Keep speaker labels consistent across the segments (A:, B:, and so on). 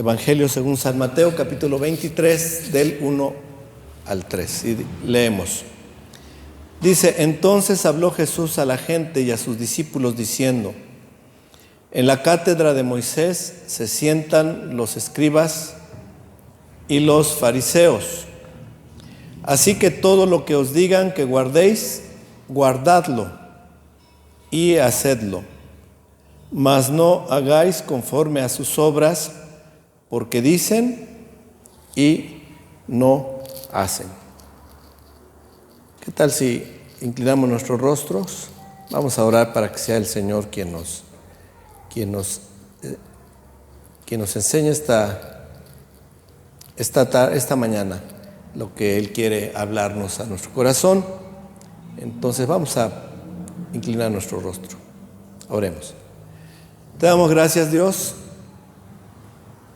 A: Evangelio según San Mateo, capítulo 23, del 1 al 3. Y leemos. Dice: entonces habló Jesús a la gente y a sus discípulos diciendo: en la cátedra de Moisés se sientan los escribas y los fariseos. Así que todo lo que os digan que guardéis, guardadlo y hacedlo. Mas no hagáis conforme a sus obras, porque dicen y no hacen. ¿Qué tal si inclinamos nuestros rostros? Vamos a orar para que sea el Señor quien nos enseñe esta mañana lo que Él quiere hablarnos a nuestro corazón. Entonces vamos a inclinar nuestro rostro. Oremos. Te damos gracias, Dios,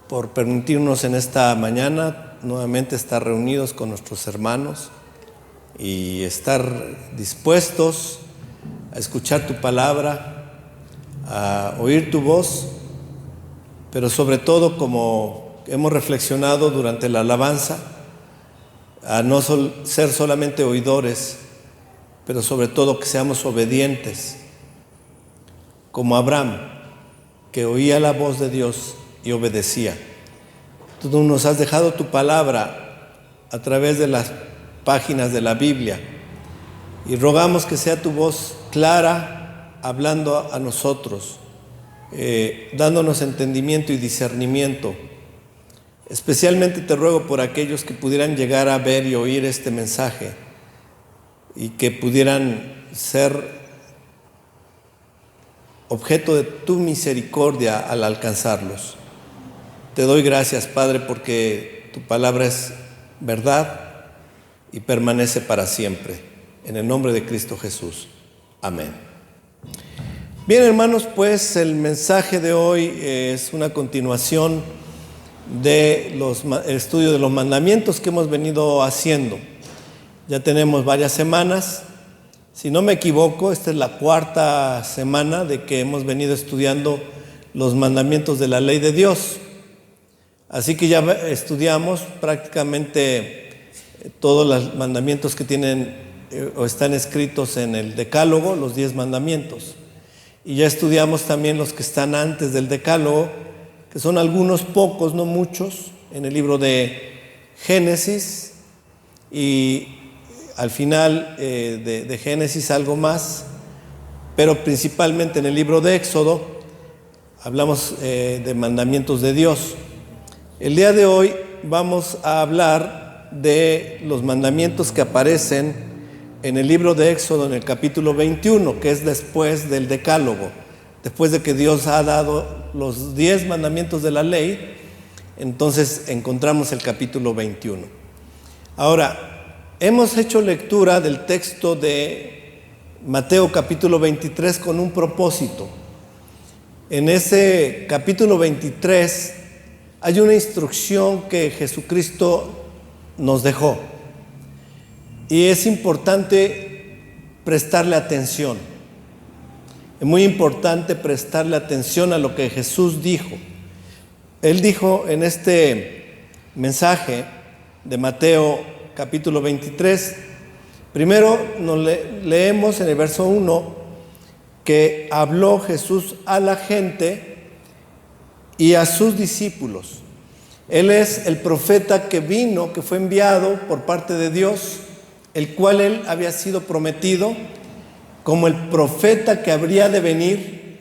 A: por permitirnos en esta mañana nuevamente estar reunidos con nuestros hermanos y estar dispuestos a escuchar tu palabra, a oír tu voz, pero sobre todo, como hemos reflexionado durante la alabanza, a no ser solamente oidores, pero sobre todo que seamos obedientes, como Abraham, que oía la voz de Dios y obedecía. Tú nos has dejado tu palabra a través de las páginas de la Biblia y rogamos que sea tu voz clara, hablando a nosotros, dándonos entendimiento y discernimiento. Especialmente te ruego por aquellos que pudieran llegar a ver y oír este mensaje y que pudieran ser objeto de tu misericordia al alcanzarlos. Te doy gracias, Padre, porque tu palabra es verdad y permanece para siempre. En el nombre de Cristo Jesús. Amén. Bien, hermanos, pues el mensaje de hoy es una continuación del estudio de los mandamientos que hemos venido haciendo. Ya tenemos varias semanas. Si no me equivoco, esta es la cuarta semana de que hemos venido estudiando los mandamientos de la ley de Dios. Así que ya estudiamos prácticamente todos los mandamientos que tienen o están escritos en el Decálogo, los 10 mandamientos. Y ya estudiamos también los que están antes del Decálogo, que son algunos pocos, no muchos, en el libro de Génesis, y al final de Génesis algo más, pero principalmente en el libro de Éxodo hablamos de mandamientos de Dios. El día de hoy vamos a hablar de los mandamientos que aparecen en el libro de Éxodo, en el capítulo 21, que es después del Decálogo. Después de que Dios ha dado los 10 mandamientos de la ley, entonces encontramos el capítulo 21. Ahora, hemos hecho lectura del texto de Mateo capítulo 23 con un propósito. En ese capítulo 23 hay una instrucción que Jesucristo nos dejó y es importante prestarle atención. Es muy importante prestarle atención a lo que Jesús dijo. Él dijo en este mensaje de Mateo capítulo 23, primero nos leemos en el verso 1 que habló Jesús a la gente y a sus discípulos. Él es el profeta que vino, que fue enviado por parte de Dios, el cual él había sido prometido como el profeta que habría de venir.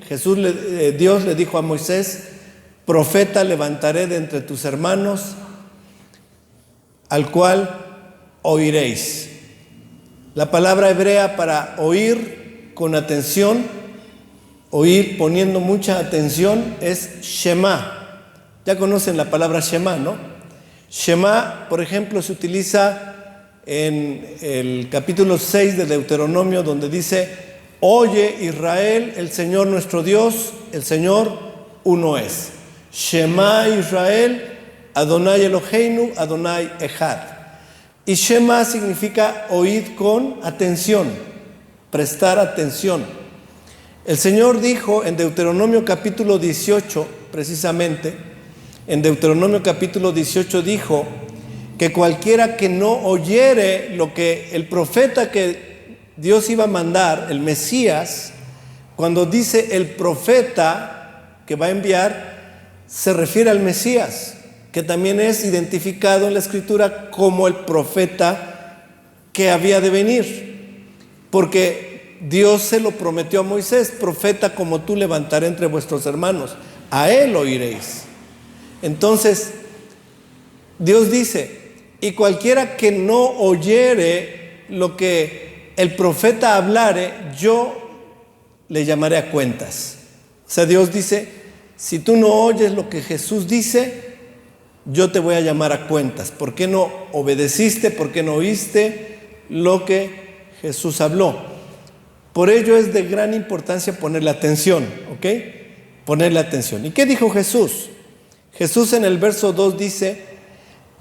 A: Dios le dijo a Moisés: profeta levantaré de entre tus hermanos, al cual oiréis. La palabra hebrea para oír con atención, oír poniendo mucha atención, es Shema. Ya conocen la palabra Shema, ¿no? Shema, por ejemplo, se utiliza en el capítulo 6 de Deuteronomio, donde dice: oye Israel, el Señor nuestro Dios, el Señor uno es. Shema Israel, Adonai Eloheinu, Adonai Echad. Y Shema significa oíd con atención, prestar atención. El Señor dijo en Deuteronomio capítulo 18, precisamente, en Deuteronomio capítulo 18 dijo que cualquiera que no oyere lo que el profeta que Dios iba a mandar, el Mesías, cuando dice el profeta que va a enviar, se refiere al Mesías, que también es identificado en la Escritura como el profeta que había de venir, porque Dios se lo prometió a Moisés: profeta como tú levantaré entre vuestros hermanos, a él oiréis. Entonces Dios dice: y cualquiera que no oyere lo que el profeta hablare, yo le llamaré a cuentas. O sea, Dios dice: si tú no oyes lo que Jesús dice, yo te voy a llamar a cuentas. ¿Por qué no obedeciste? ¿Por qué no oíste lo que Jesús habló? Por ello es de gran importancia ponerle atención, ¿ok? Ponerle atención. ¿Y qué dijo Jesús? Jesús en el verso 2 dice: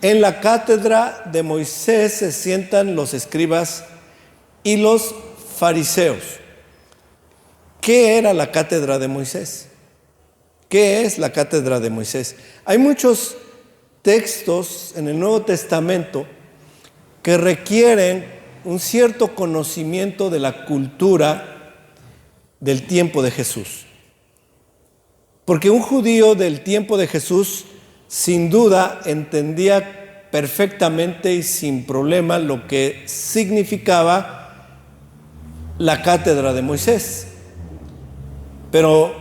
A: en la cátedra de Moisés se sientan los escribas y los fariseos. ¿Qué era la cátedra de Moisés? ¿Qué es la cátedra de Moisés? Hay muchos textos en el Nuevo Testamento que requieren un cierto conocimiento de la cultura del tiempo de Jesús. Porque un judío del tiempo de Jesús sin duda entendía perfectamente y sin problema lo que significaba la cátedra de Moisés. Pero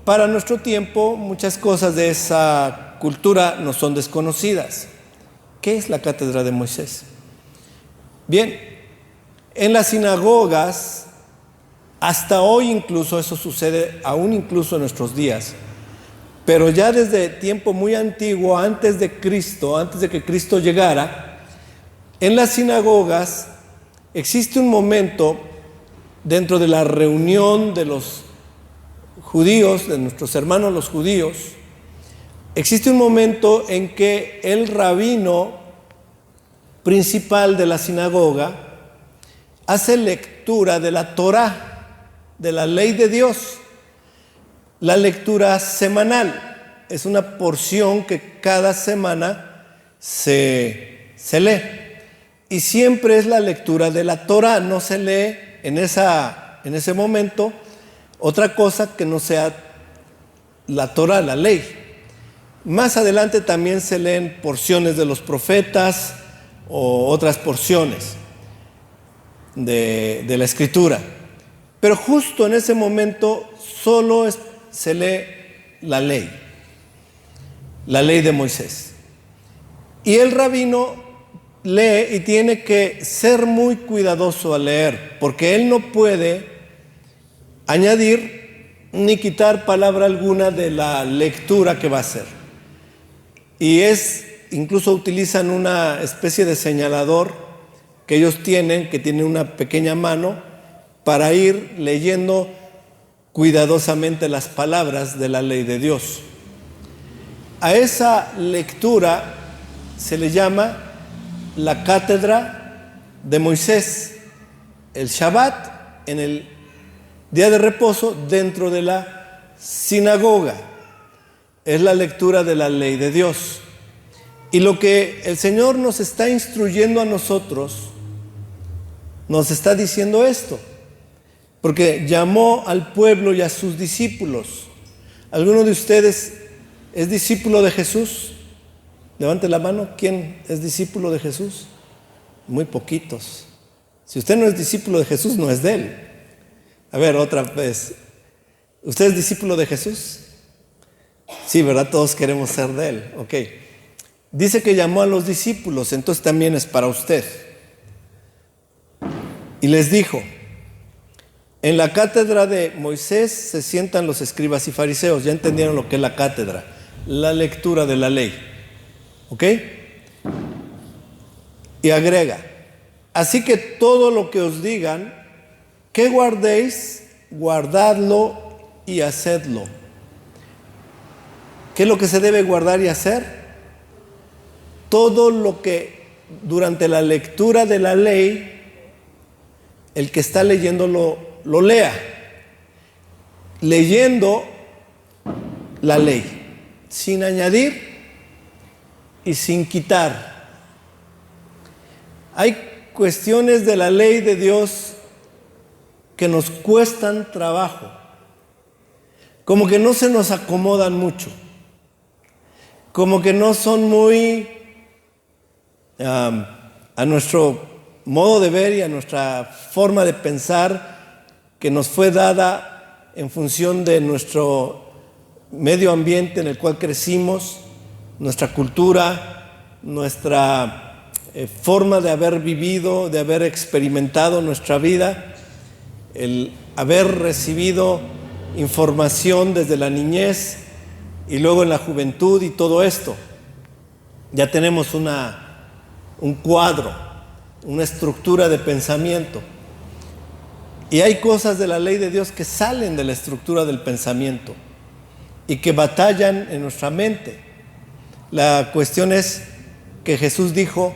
A: para nuestro tiempo muchas cosas de esa cultura nos son desconocidas. ¿Qué es la cátedra de Moisés? Bien, en las sinagogas, hasta hoy incluso eso sucede, aún incluso en nuestros días, pero ya desde tiempo muy antiguo, antes de que Cristo llegara, en las sinagogas existe un momento dentro de la reunión de los judíos, de nuestros hermanos los judíos, existe un momento en que el rabino principal de la sinagoga hace lectura de la Torá, de la ley de Dios. La lectura semanal es una porción que cada semana se lee. Y siempre es la lectura de la Torá. No se lee en ese momento otra cosa que no sea la Torá, la ley. Más adelante también se leen porciones de los profetas o otras porciones de la Escritura. Pero justo en ese momento solo se lee la ley de Moisés. Y el rabino lee y tiene que ser muy cuidadoso al leer, porque él no puede añadir ni quitar palabra alguna de la lectura que va a hacer. Y incluso utilizan una especie de señalador que ellos tienen, que tiene una pequeña mano, para ir leyendo cuidadosamente las palabras de la ley de Dios. A esa lectura se le llama la cátedra de Moisés, el Shabbat, en el día de reposo dentro de la sinagoga. Es la lectura de la ley de Dios. Y lo que el Señor nos está instruyendo a nosotros, nos está diciendo esto. Porque llamó al pueblo y a sus discípulos. ¿Alguno de ustedes es discípulo de Jesús? Levante la mano. ¿Quién es discípulo de Jesús? Muy poquitos. Si usted no es discípulo de Jesús, no es de él. A ver, otra vez. ¿Usted es discípulo de Jesús? Sí, ¿verdad? Todos queremos ser de él. Ok. Dice que llamó a los discípulos, entonces también es para usted. Y les dijo: en la cátedra de Moisés se sientan los escribas y fariseos. Ya entendieron lo que es la cátedra, la lectura de la ley. ¿Ok? Y agrega: así que todo lo que os digan que guardéis, guardadlo y hacedlo. ¿Qué es lo que se debe guardar y hacer? Todo lo que durante la lectura de la ley el que está leyendo lo lea, leyendo la ley, sin añadir y sin quitar. Hay cuestiones de la ley de Dios que nos cuestan trabajo, como que no se nos acomodan mucho, como que no son muy a nuestro modo de ver y a nuestra forma de pensar que nos fue dada en función de nuestro medio ambiente en el cual crecimos, nuestra cultura, nuestra forma de haber vivido, de haber experimentado nuestra vida, el haber recibido información desde la niñez y luego en la juventud y todo esto. Ya tenemos un cuadro, una estructura de pensamiento. Y hay cosas de la ley de Dios que salen de la estructura del pensamiento y que batallan en nuestra mente. La cuestión es que Jesús dijo: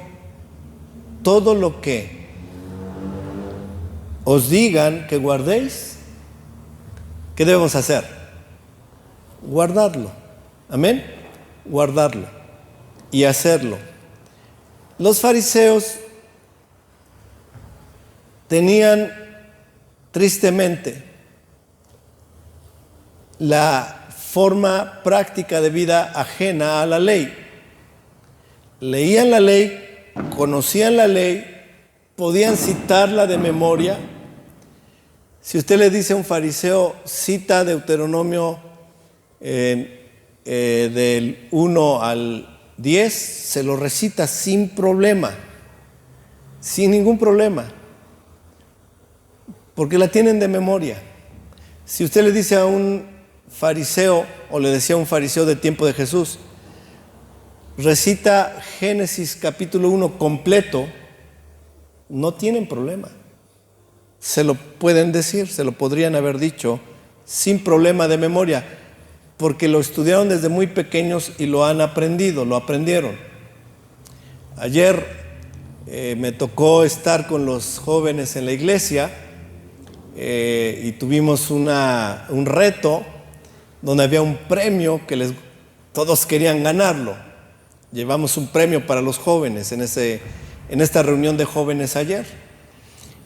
A: todo lo que os digan que guardéis, ¿qué debemos hacer? Guardarlo. Amén. Guardarlo y hacerlo. Los fariseos tenían tristemente la forma práctica de vida ajena a la ley. Leían la ley, conocían la ley, podían citarla de memoria. Si usted le dice a un fariseo, cita Deuteronomio del 1 al 10, se lo recita sin problema, sin ningún problema, porque la tienen de memoria. Si usted le dice a un fariseo, o le decía a un fariseo del tiempo de Jesús, recita Génesis capítulo 1 completo, no tienen problema. Se lo pueden decir, se lo podrían haber dicho sin problema de memoria, porque lo estudiaron desde muy pequeños y lo han aprendido, lo aprendieron. Ayer me tocó estar con los jóvenes en la iglesia y tuvimos un reto donde había un premio que todos querían ganarlo. Llevamos un premio para los jóvenes en esta reunión de jóvenes ayer.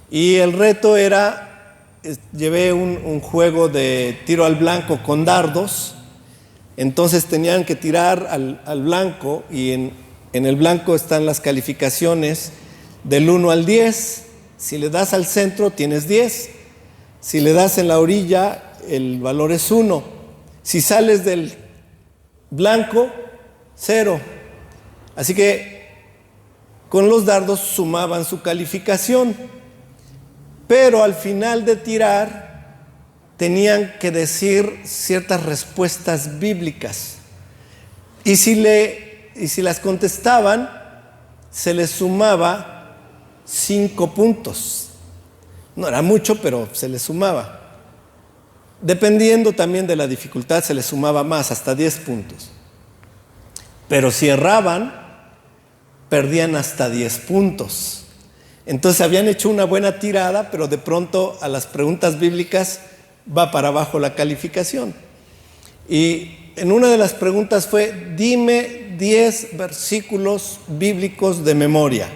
A: Y el reto era, llevé un juego de tiro al blanco con dardos. Entonces tenían que tirar al blanco y en el blanco están las calificaciones del 1 al 10. Si le das al centro tienes 10. Si le das en la orilla el valor es 1. Si sales del blanco, 0. Así que con los dardos sumaban su calificación. Pero al final de tirar tenían que decir ciertas respuestas bíblicas. Y si las contestaban, se les sumaba 5 puntos. No era mucho, pero se les sumaba. Dependiendo también de la dificultad, se les sumaba más, hasta 10 puntos. Pero si erraban, perdían hasta 10 puntos. Entonces habían hecho una buena tirada, pero de pronto a las preguntas bíblicas va para abajo la calificación. Y en una de las preguntas fue: dime 10 versículos bíblicos de memoria.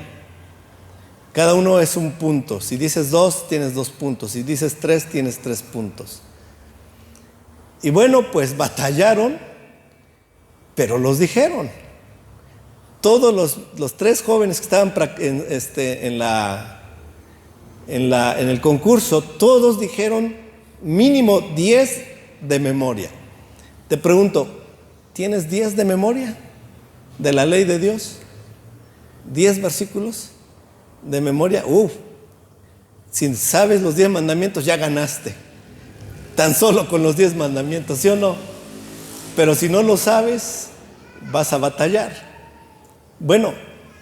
A: Cada uno es un punto. Si dices 2, tienes 2 puntos. Si dices 3, tienes 3 puntos. Y bueno, pues batallaron, pero los dijeron. Todos los 3 jóvenes que estaban en el concurso, todos dijeron mínimo 10 de memoria. Te pregunto, ¿tienes 10 de memoria de la ley de Dios? ¿10 versículos de memoria? Si sabes los 10 mandamientos, ya ganaste. Tan solo con los 10 mandamientos, ¿sí o no? Pero si no lo sabes, vas a batallar. Bueno,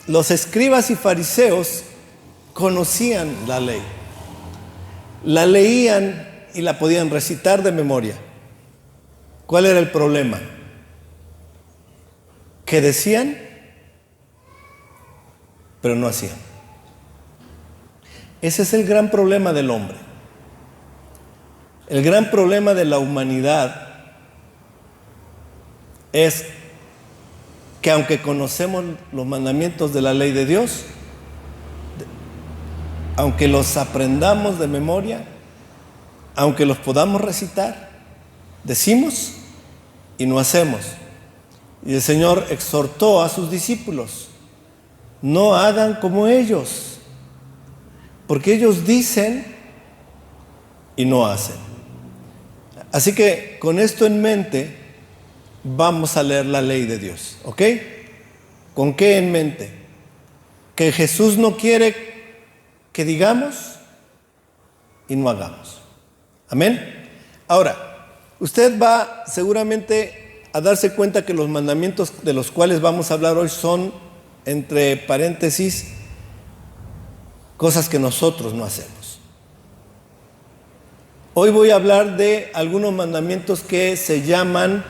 A: los escribas y fariseos conocían la ley. La leían y la podían recitar de memoria. ¿Cuál era el problema? Que decían, pero no hacían. Ese es el gran problema del hombre. El gran problema de la humanidad es que aunque conocemos los mandamientos de la ley de Dios, aunque los aprendamos de memoria, aunque los podamos recitar, decimos y no hacemos. Y el Señor exhortó a sus discípulos: no hagan como ellos, porque ellos dicen y no hacen. Así que con esto en mente vamos a leer la ley de Dios, ¿ok? ¿Con qué en mente? Que Jesús no quiere que digamos y no hagamos. Amén. Ahora, usted va seguramente a darse cuenta que los mandamientos de los cuales vamos a hablar hoy son, entre paréntesis, cosas que nosotros no hacemos. Hoy voy a hablar de algunos mandamientos que se llaman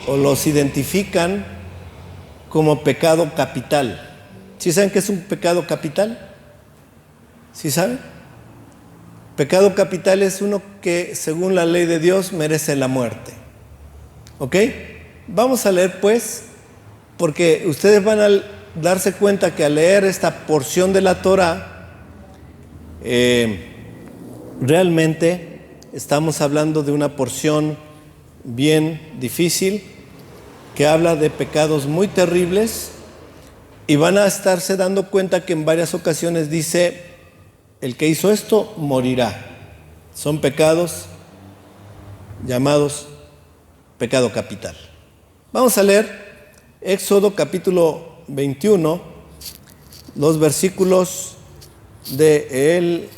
A: o los identifican como pecado capital. ¿Sí saben qué es un pecado capital? ¿Sí saben? Pecado capital es uno que, según la ley de Dios, merece la muerte. ¿Ok? Vamos a leer, pues, porque ustedes van a darse cuenta que al leer esta porción de la Torá, realmente estamos hablando de una porción bien difícil, que habla de pecados muy terribles, y van a estarse dando cuenta que en varias ocasiones dice: el que hizo esto morirá. Son pecados llamados pecado capital. Vamos a leer Éxodo capítulo 21, los versículos del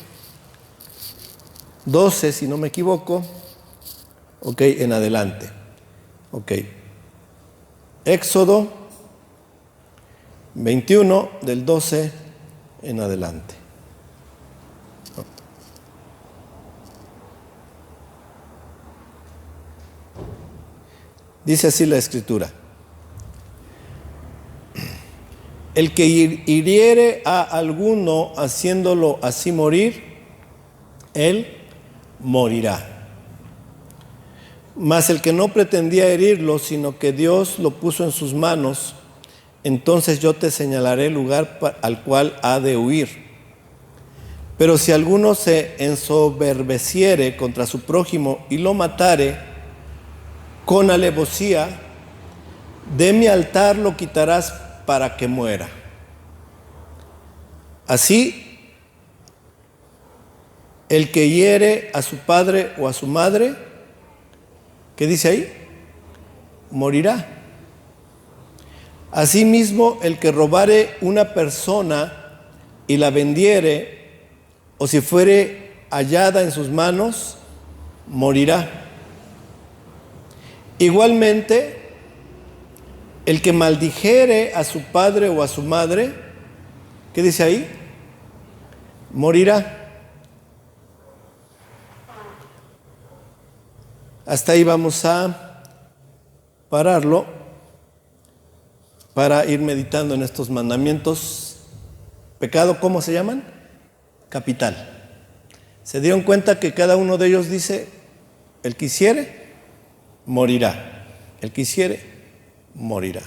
A: 12, si no me equivoco, ok, en adelante. Ok. Éxodo 21, del 12 en adelante. Dice así la Escritura: el que hiriere a alguno haciéndolo así morir, él morirá. Mas el que no pretendía herirlo, sino que Dios lo puso en sus manos, entonces yo te señalaré el lugar al cual ha de huir. Pero si alguno se ensoberbeciere contra su prójimo y lo matare con alevosía, de mi altar lo quitarás para que muera. Así, el que hiere a su padre o a su madre, ¿qué dice ahí? Morirá. Asimismo, el que robare una persona y la vendiere, o si fuere hallada en sus manos, morirá. Igualmente, el que maldijere a su padre o a su madre, ¿qué dice ahí? Morirá. Hasta ahí vamos a pararlo para ir meditando en estos mandamientos. ¿Pecado cómo se llaman? Capital. ¿Se dieron cuenta que cada uno de ellos dice: el que hiciere, morirá? El que hiciere, morirá.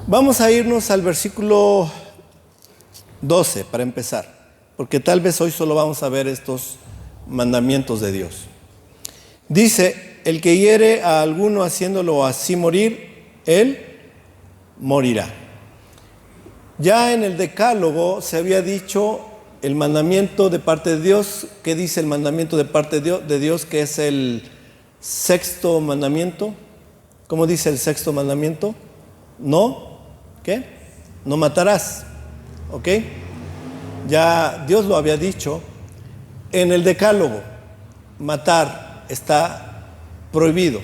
A: Vamos a irnos al versículo 12 para empezar, porque tal vez hoy solo vamos a ver estos mandamientos de Dios. Dice: el que hiere a alguno haciéndolo así morir, él morirá. Ya en el Decálogo se había dicho el mandamiento de parte de Dios. ¿Qué dice el mandamiento de parte de Dios? Que es el sexto mandamiento. ¿Cómo dice el sexto mandamiento? No, ¿qué? No matarás. ¿Ok? Ya Dios lo había dicho. En el Decálogo, matar está prohibido.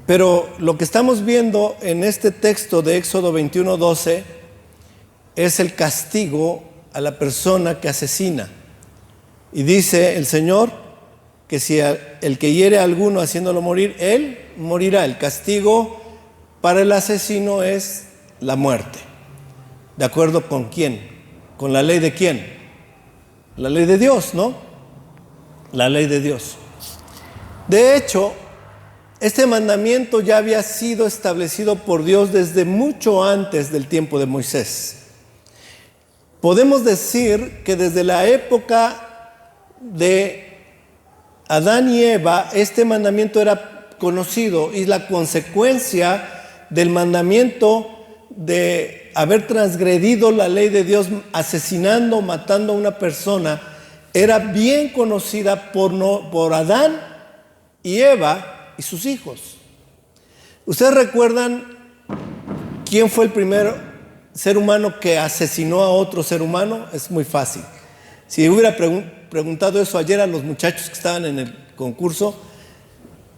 A: Pero lo que estamos viendo en este texto de Éxodo 21:12 es el castigo a la persona que asesina. Y dice el Señor que si el que hiere a alguno haciéndolo morir, él morirá. El castigo para el asesino es la muerte. ¿De acuerdo con quién? ¿Con la ley de quién? La ley de Dios, ¿no? La ley de Dios. De hecho, Este mandamiento ya había sido establecido por Dios desde mucho antes del tiempo de Moisés. Podemos decir que desde la época de Adán y Eva, este mandamiento era conocido, y la consecuencia del mandamiento de haber transgredido la ley de Dios, asesinando, matando a una persona, era bien conocida por Adán y Eva y sus hijos. ¿Ustedes recuerdan quién fue el primer ser humano que asesinó a otro ser humano? Es muy fácil. Si hubiera preguntado eso ayer a los muchachos que estaban en el concurso,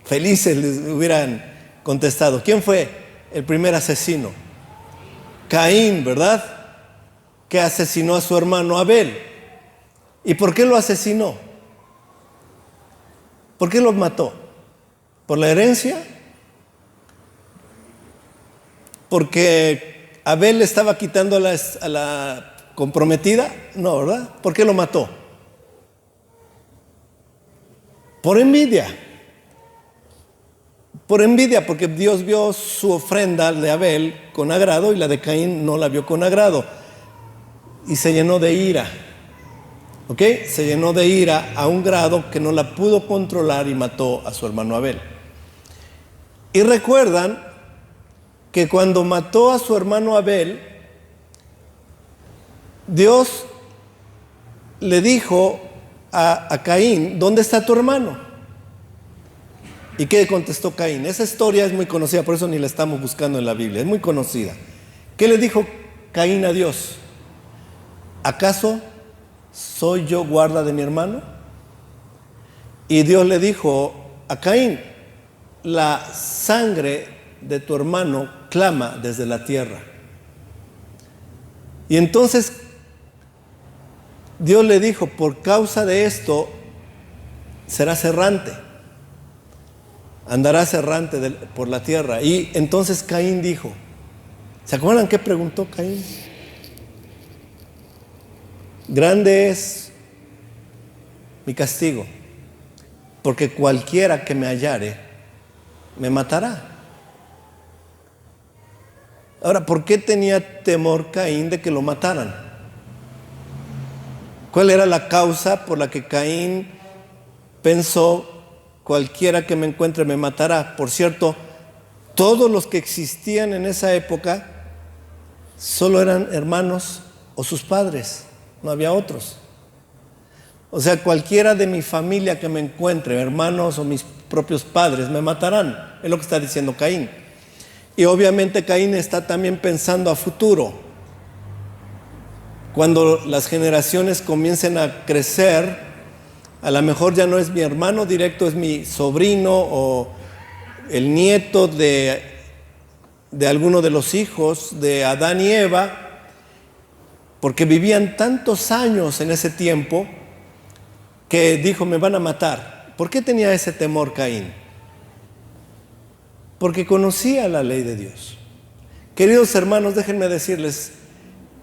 A: felices les hubieran contestado. ¿Quién fue el primer asesino? Caín, ¿verdad? Que asesinó a su hermano Abel. ¿Y por qué lo asesinó? ¿Por qué lo mató? ¿Por la herencia? ¿Porque Abel le estaba quitando a la comprometida? No, ¿verdad? ¿Por qué lo mató? Por envidia. Por envidia, porque Dios vio su ofrenda de Abel con agrado y la de Caín no la vio con agrado. Y se llenó de ira. ¿Ok? Se llenó de ira a un grado que no la pudo controlar y mató a su hermano Abel. Y recuerdan que cuando mató a su hermano Abel, Dios le dijo a Caín: ¿dónde está tu hermano? ¿Y qué contestó Caín? Esa historia es muy conocida, por eso ni la estamos buscando en la Biblia, es muy conocida. ¿Qué le dijo Caín a Dios? ¿Acaso soy yo guarda de mi hermano? Y Dios le dijo a Caín: la sangre de tu hermano clama desde la tierra. Y entonces Dios le dijo: por causa de esto serás errante, andarás errante por la tierra. Y entonces Caín dijo, ¿se acuerdan qué preguntó Caín? Grande es mi castigo, porque cualquiera que me hallare me matará. Ahora, ¿por qué tenía temor Caín de que lo mataran? ¿Cuál era la causa por la que Caín pensó: cualquiera que me encuentre me matará? Por cierto, todos los que existían en esa época solo eran hermanos o sus padres, no había otros. O sea, cualquiera de mi familia que me encuentre, hermanos o mis propios padres, me matarán. Es lo que está diciendo Caín. Y obviamente Caín está también pensando a futuro. Cuando las generaciones comiencen a crecer, a lo mejor ya no es mi hermano directo, es mi sobrino o el nieto de alguno de los hijos de Adán y Eva, porque vivían tantos años en ese tiempo que dijo: me van a matar. ¿Por qué tenía ese temor Caín? Porque conocía la ley de Dios. Queridos hermanos, déjenme decirles,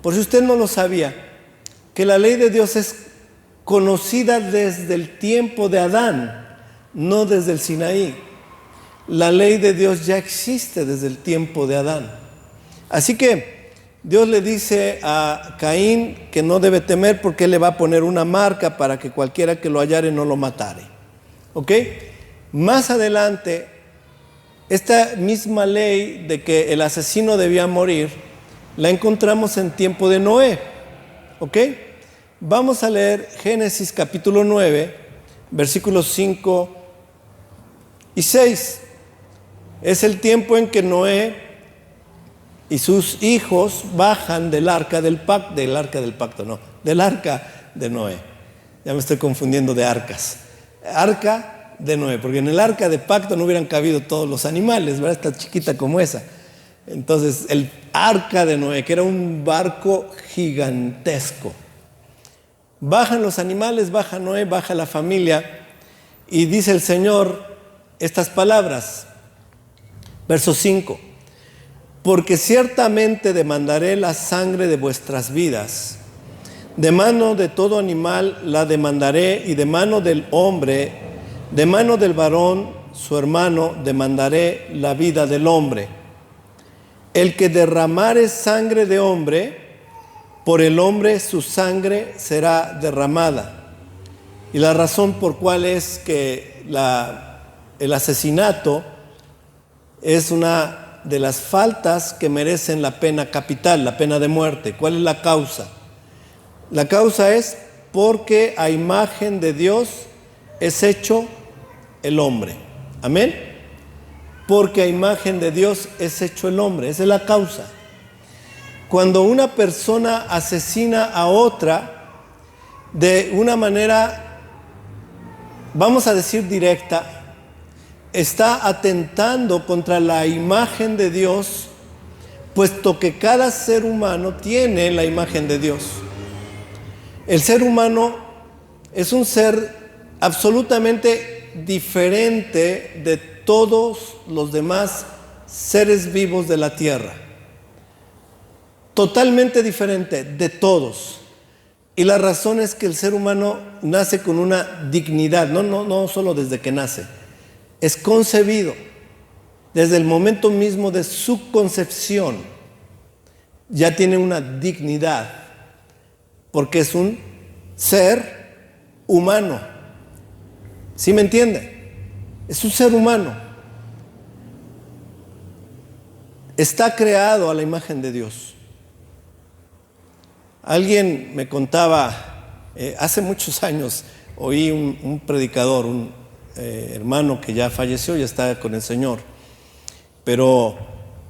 A: por si usted no lo sabía, que la ley de Dios es conocida desde el tiempo de Adán, no desde el Sinaí. La ley de Dios ya existe desde el tiempo de Adán. Así que Dios le dice a Caín que no debe temer, porque Él le va a poner una marca para que cualquiera que lo hallare no lo matare. ¿Ok? Más adelante, esta misma ley de que el asesino debía morir, la encontramos en tiempo de Noé. ¿Ok? Vamos a leer Génesis capítulo 9, versículos 5 y 6. Es el tiempo en que Noé y sus hijos bajan del arca de Noé. Ya me estoy confundiendo de arcas. Arca de Noé, porque en el arca de pacto no hubieran cabido todos los animales, ¿verdad? Está chiquita como esa. Entonces, el arca de Noé, que era un barco gigantesco. Bajan los animales, baja Noé, baja la familia, y dice el Señor estas palabras. Verso 5. Porque ciertamente demandaré la sangre de vuestras vidas. De mano de todo animal la demandaré, y de mano del hombre, de mano del varón, su hermano, demandaré la vida del hombre. El que derramare sangre de hombre, por el hombre su sangre será derramada. Y la razón por cual es que el asesinato es una de las faltas que merecen la pena capital, la pena de muerte. ¿Cuál es la causa? La causa es porque a imagen de Dios es hecho el hombre. Amén. Porque a imagen de Dios es hecho el hombre. Esa es la causa. Cuando una persona asesina a otra de una manera, vamos a decir directa, está atentando contra la imagen de Dios, puesto que cada ser humano tiene la imagen de Dios. El ser humano es un ser absolutamente diferente de todos los demás seres vivos de la tierra. Totalmente diferente de todos. Y la razón es que el ser humano nace con una dignidad, no solo desde que nace. Es concebido desde el momento mismo de su concepción. Ya tiene una dignidad, porque es un ser humano. ¿Sí me entiende? Es un ser humano. Está creado a la imagen de Dios. Alguien me contaba, hace muchos años, oí un predicador, un hermano que ya falleció, ya está con el Señor, pero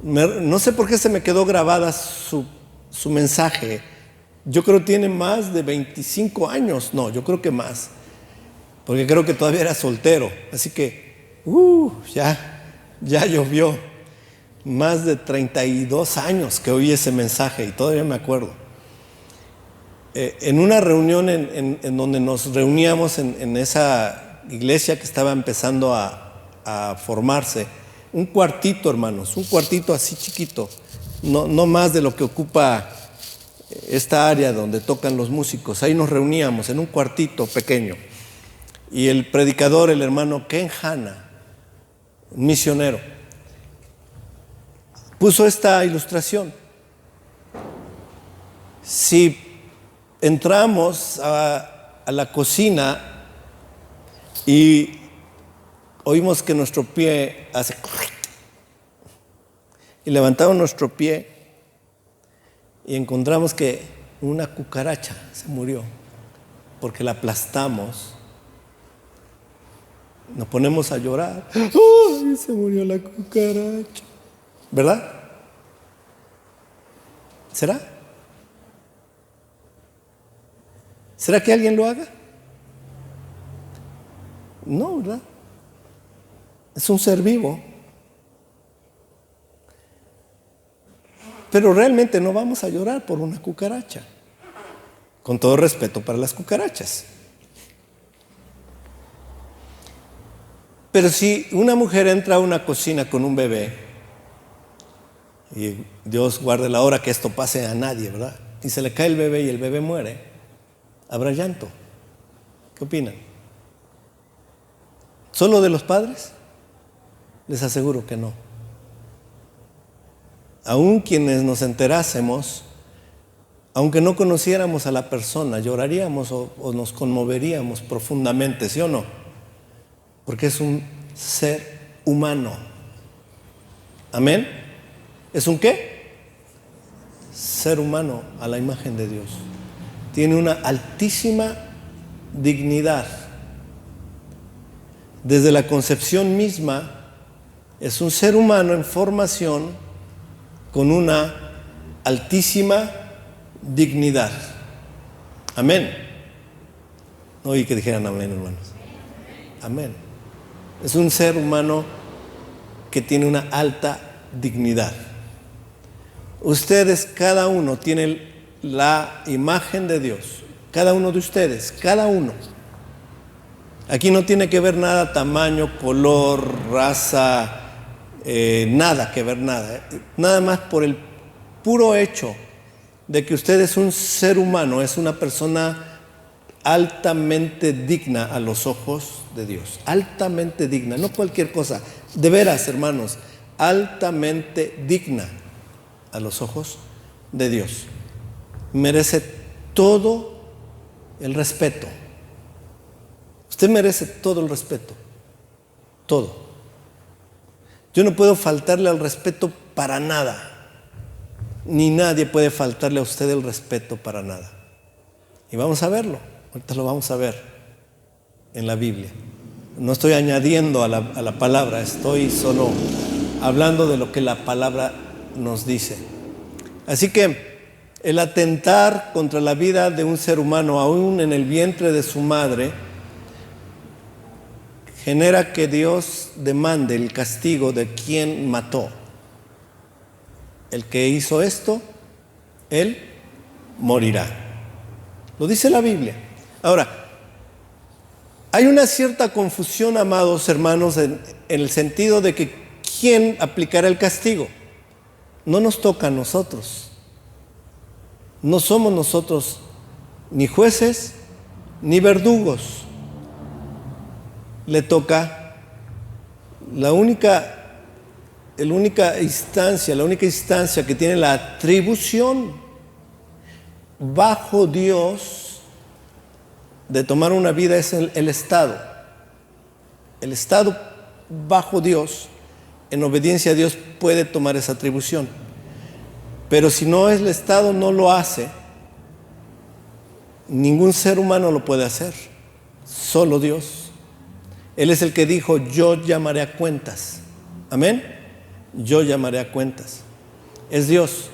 A: no sé por qué se me quedó grabada su mensaje. Yo creo que tiene más de 25 años, no, yo creo que más, porque creo que todavía era soltero, así que ya llovió. Más de 32 años que oí ese mensaje y todavía me acuerdo. En una reunión en donde nos reuníamos en esa iglesia que estaba empezando a formarse, un cuartito, hermanos, un cuartito así chiquito, no más de lo que ocupa esta área donde tocan los músicos. Ahí nos reuníamos en un cuartito pequeño, y el predicador, el hermano Ken Hanna, un misionero, puso esta ilustración. Si entramos a la cocina y oímos que nuestro pie hace, y levantamos nuestro pie y encontramos que una cucaracha se murió porque la aplastamos, nos ponemos a llorar. ¡Ay, se murió la cucaracha! ¿Verdad? ¿Será? ¿Será que alguien lo haga? No, ¿verdad? Es un ser vivo. Pero realmente no vamos a llorar por una cucaracha. Con todo respeto para las cucarachas. Pero si una mujer entra a una cocina con un bebé, y Dios guarde la hora que esto pase a nadie, ¿verdad? Y se le cae el bebé y el bebé muere, ¿habrá llanto? ¿Qué opinan? ¿Solo de los padres? Les aseguro que no. Aún quienes nos enterásemos, aunque no conociéramos a la persona, lloraríamos o nos conmoveríamos profundamente, ¿sí o no? Porque es un ser humano. ¿Amén? ¿Es un qué? Ser humano a la imagen de Dios. Tiene una altísima dignidad. Desde la concepción misma, es un ser humano en formación con una altísima dignidad. Amén. No oí que dijeran amén, hermanos. Amén. Es un ser humano que tiene una alta dignidad. Ustedes, cada uno, tiene la imagen de Dios. Cada uno de ustedes, cada uno. Aquí no tiene que ver nada, tamaño, color, raza, nada que ver, nada. Nada más por el puro hecho de que usted es un ser humano, es una persona altamente digna a los ojos de Dios. Altamente digna, no cualquier cosa. De veras, hermanos, altamente digna a los ojos de Dios. Merece todo el respeto. Usted merece todo el respeto. Todo. Yo no puedo faltarle al respeto para nada. Ni nadie puede faltarle a usted el respeto para nada. Y vamos a verlo. Ahorita lo vamos a ver en la Biblia. No estoy añadiendo a la palabra, estoy solo hablando de lo que la palabra nos dice. Así que el atentar contra la vida de un ser humano, aún en el vientre de su madre, genera que Dios demande el castigo de quien mató. El que hizo esto, él morirá. Lo dice la Biblia. Ahora, hay una cierta confusión, amados hermanos, en el sentido de que ¿quién aplicará el castigo? No nos toca a nosotros. No somos nosotros ni jueces ni verdugos. Le toca la única instancia que tiene la atribución bajo Dios de tomar una vida es el Estado. El Estado bajo Dios, en obediencia a Dios, puede tomar esa atribución. Pero si no es el Estado, no lo hace. Ningún ser humano lo puede hacer. Solo Dios. Él es el que dijo, yo llamaré a cuentas. Amén. Yo llamaré a cuentas. Es Dios.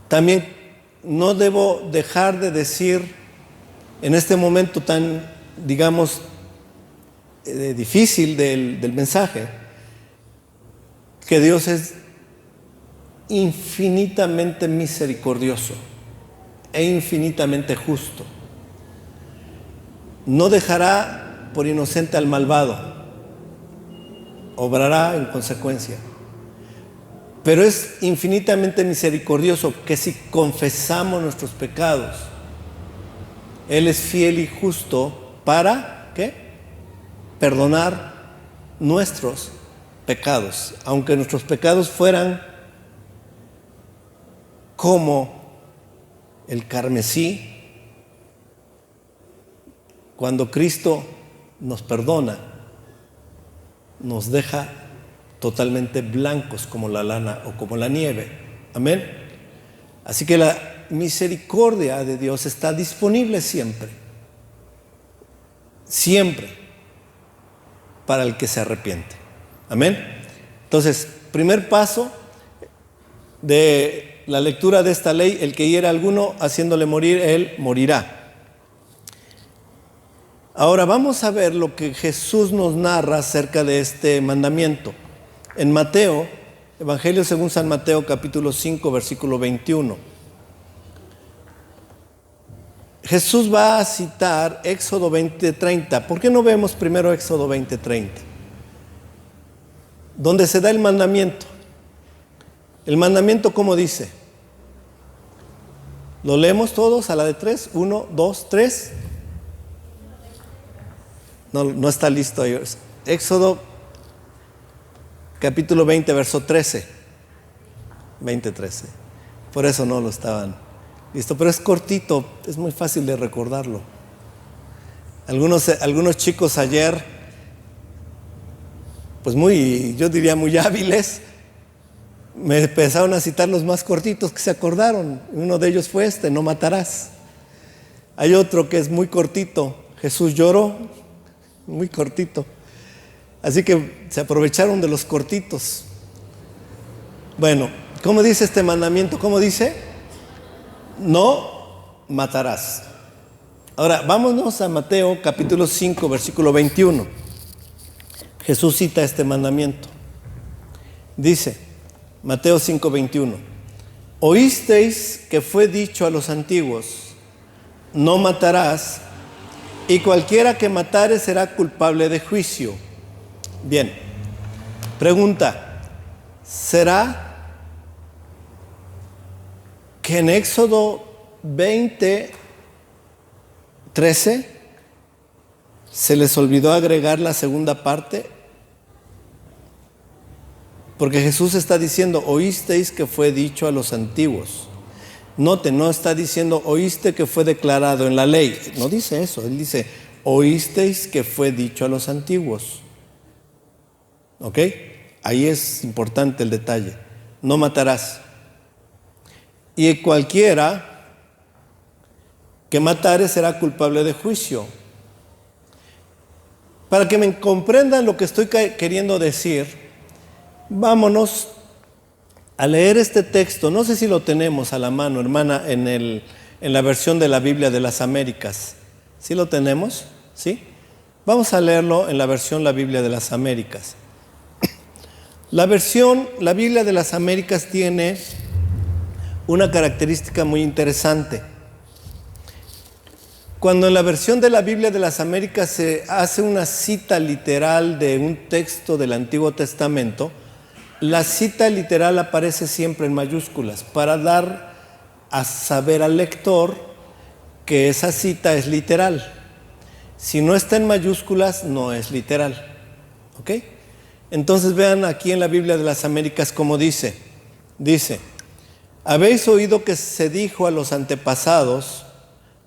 A: También no debo dejar de decir en este momento tan, digamos, difícil del mensaje, que Dios es infinitamente misericordioso e infinitamente justo. No dejará por inocente al malvado, obrará en consecuencia. Pero es infinitamente misericordioso que si confesamos nuestros pecados, Él es fiel y justo para, ¿qué? Perdonar nuestros pecados. Aunque nuestros pecados fueran como el carmesí, cuando Cristo nos perdona, nos deja totalmente blancos como la lana o como la nieve. Amén. Así que la misericordia de Dios está disponible siempre. Siempre. Para el que se arrepiente. Amén. Entonces, primer paso de la lectura de esta ley: el que hiera a alguno haciéndole morir, él morirá. Ahora vamos a ver lo que Jesús nos narra acerca de este mandamiento. En Mateo, Evangelio según San Mateo, capítulo 5, versículo 21. Jesús va a citar Éxodo 20:30. ¿Por qué no vemos primero Éxodo 20:30? Donde se da el mandamiento. El mandamiento, ¿cómo dice? ¿Lo leemos todos a la de 3? 1, 2, 3. No está listo ahí. Éxodo capítulo 20, verso 13. 20:13. Por eso no lo estaban listo, pero es cortito, es muy fácil de recordarlo. Algunos chicos ayer, pues yo diría muy hábiles, me empezaron a citar los más cortitos que se acordaron. Uno de ellos fue no matarás. Hay otro que es muy cortito, Jesús lloró, muy cortito. Así que se aprovecharon de los cortitos. Bueno, ¿cómo dice este mandamiento? ¿Cómo dice? No matarás. Ahora, vámonos a Mateo capítulo 5, versículo 21. Jesús cita este mandamiento. Dice, Mateo 5, 21. Oísteis que fue dicho a los antiguos, no matarás, y cualquiera que matare será culpable de juicio. Bien, pregunta, ¿será que en Éxodo 20, 13, se les olvidó agregar la segunda parte, porque Jesús está diciendo, oísteis que fue dicho a los antiguos. Note, no está diciendo, oíste que fue declarado en la ley. No dice eso, él dice, oísteis que fue dicho a los antiguos. ¿Ok? Ahí es importante el detalle. No matarás. Y cualquiera que matare será culpable de juicio. Para que me comprendan lo que estoy queriendo decir, vámonos a leer este texto. No sé si lo tenemos a la mano, hermana, en la versión de la Biblia de las Américas. ¿Sí lo tenemos? ¿Sí? Vamos a leerlo en la versión La Biblia de las Américas. La Biblia de las Américas tiene una característica muy interesante. Cuando en la versión de la Biblia de las Américas se hace una cita literal de un texto del Antiguo Testamento, la cita literal aparece siempre en mayúsculas para dar a saber al lector que esa cita es literal. Si no está en mayúsculas, no es literal. ¿Ok? Entonces vean aquí en la Biblia de las Américas cómo dice. Dice, habéis oído que se dijo a los antepasados,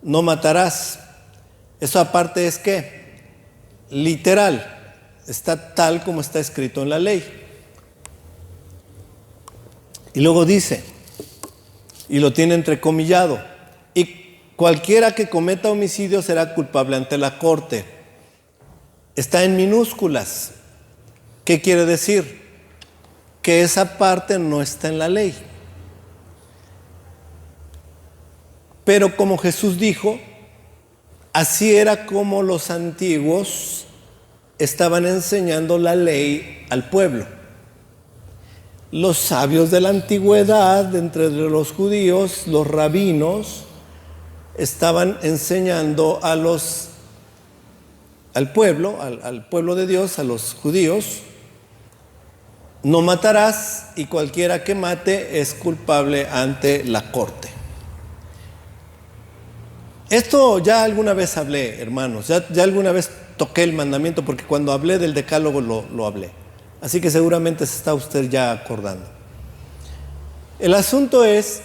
A: no matarás. Eso aparte es ¿qué? Literal. Está tal como está escrito en la ley. Y luego dice, y lo tiene entrecomillado, y cualquiera que cometa homicidio será culpable ante la corte. Está en minúsculas. ¿Qué quiere decir? Que esa parte no está en la ley. Pero como Jesús dijo, así era como los antiguos estaban enseñando la ley al pueblo. Los sabios de la antigüedad, entre los judíos, los rabinos, estaban enseñando al pueblo de Dios, a los judíos, no matarás y cualquiera que mate es culpable ante la corte. Esto ya alguna vez hablé, hermanos, ya alguna vez toqué el mandamiento, porque cuando hablé del decálogo lo hablé. Así que seguramente se está usted ya acordando. El asunto es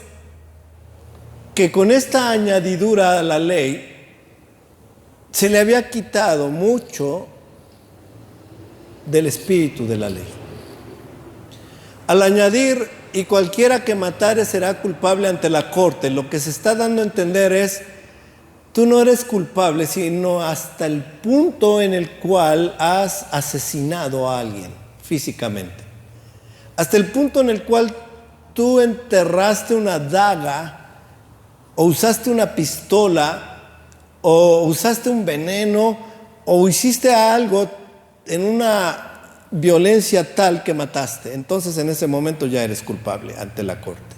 A: que con esta añadidura a la ley se le había quitado mucho del espíritu de la ley. Al añadir, y cualquiera que matare será culpable ante la corte, lo que se está dando a entender es, tú no eres culpable, sino hasta el punto en el cual has asesinado a alguien físicamente. Hasta el punto en el cual tú enterraste una daga, o usaste una pistola, o usaste un veneno, o hiciste algo en una violencia tal que mataste. Entonces en ese momento ya eres culpable ante la corte.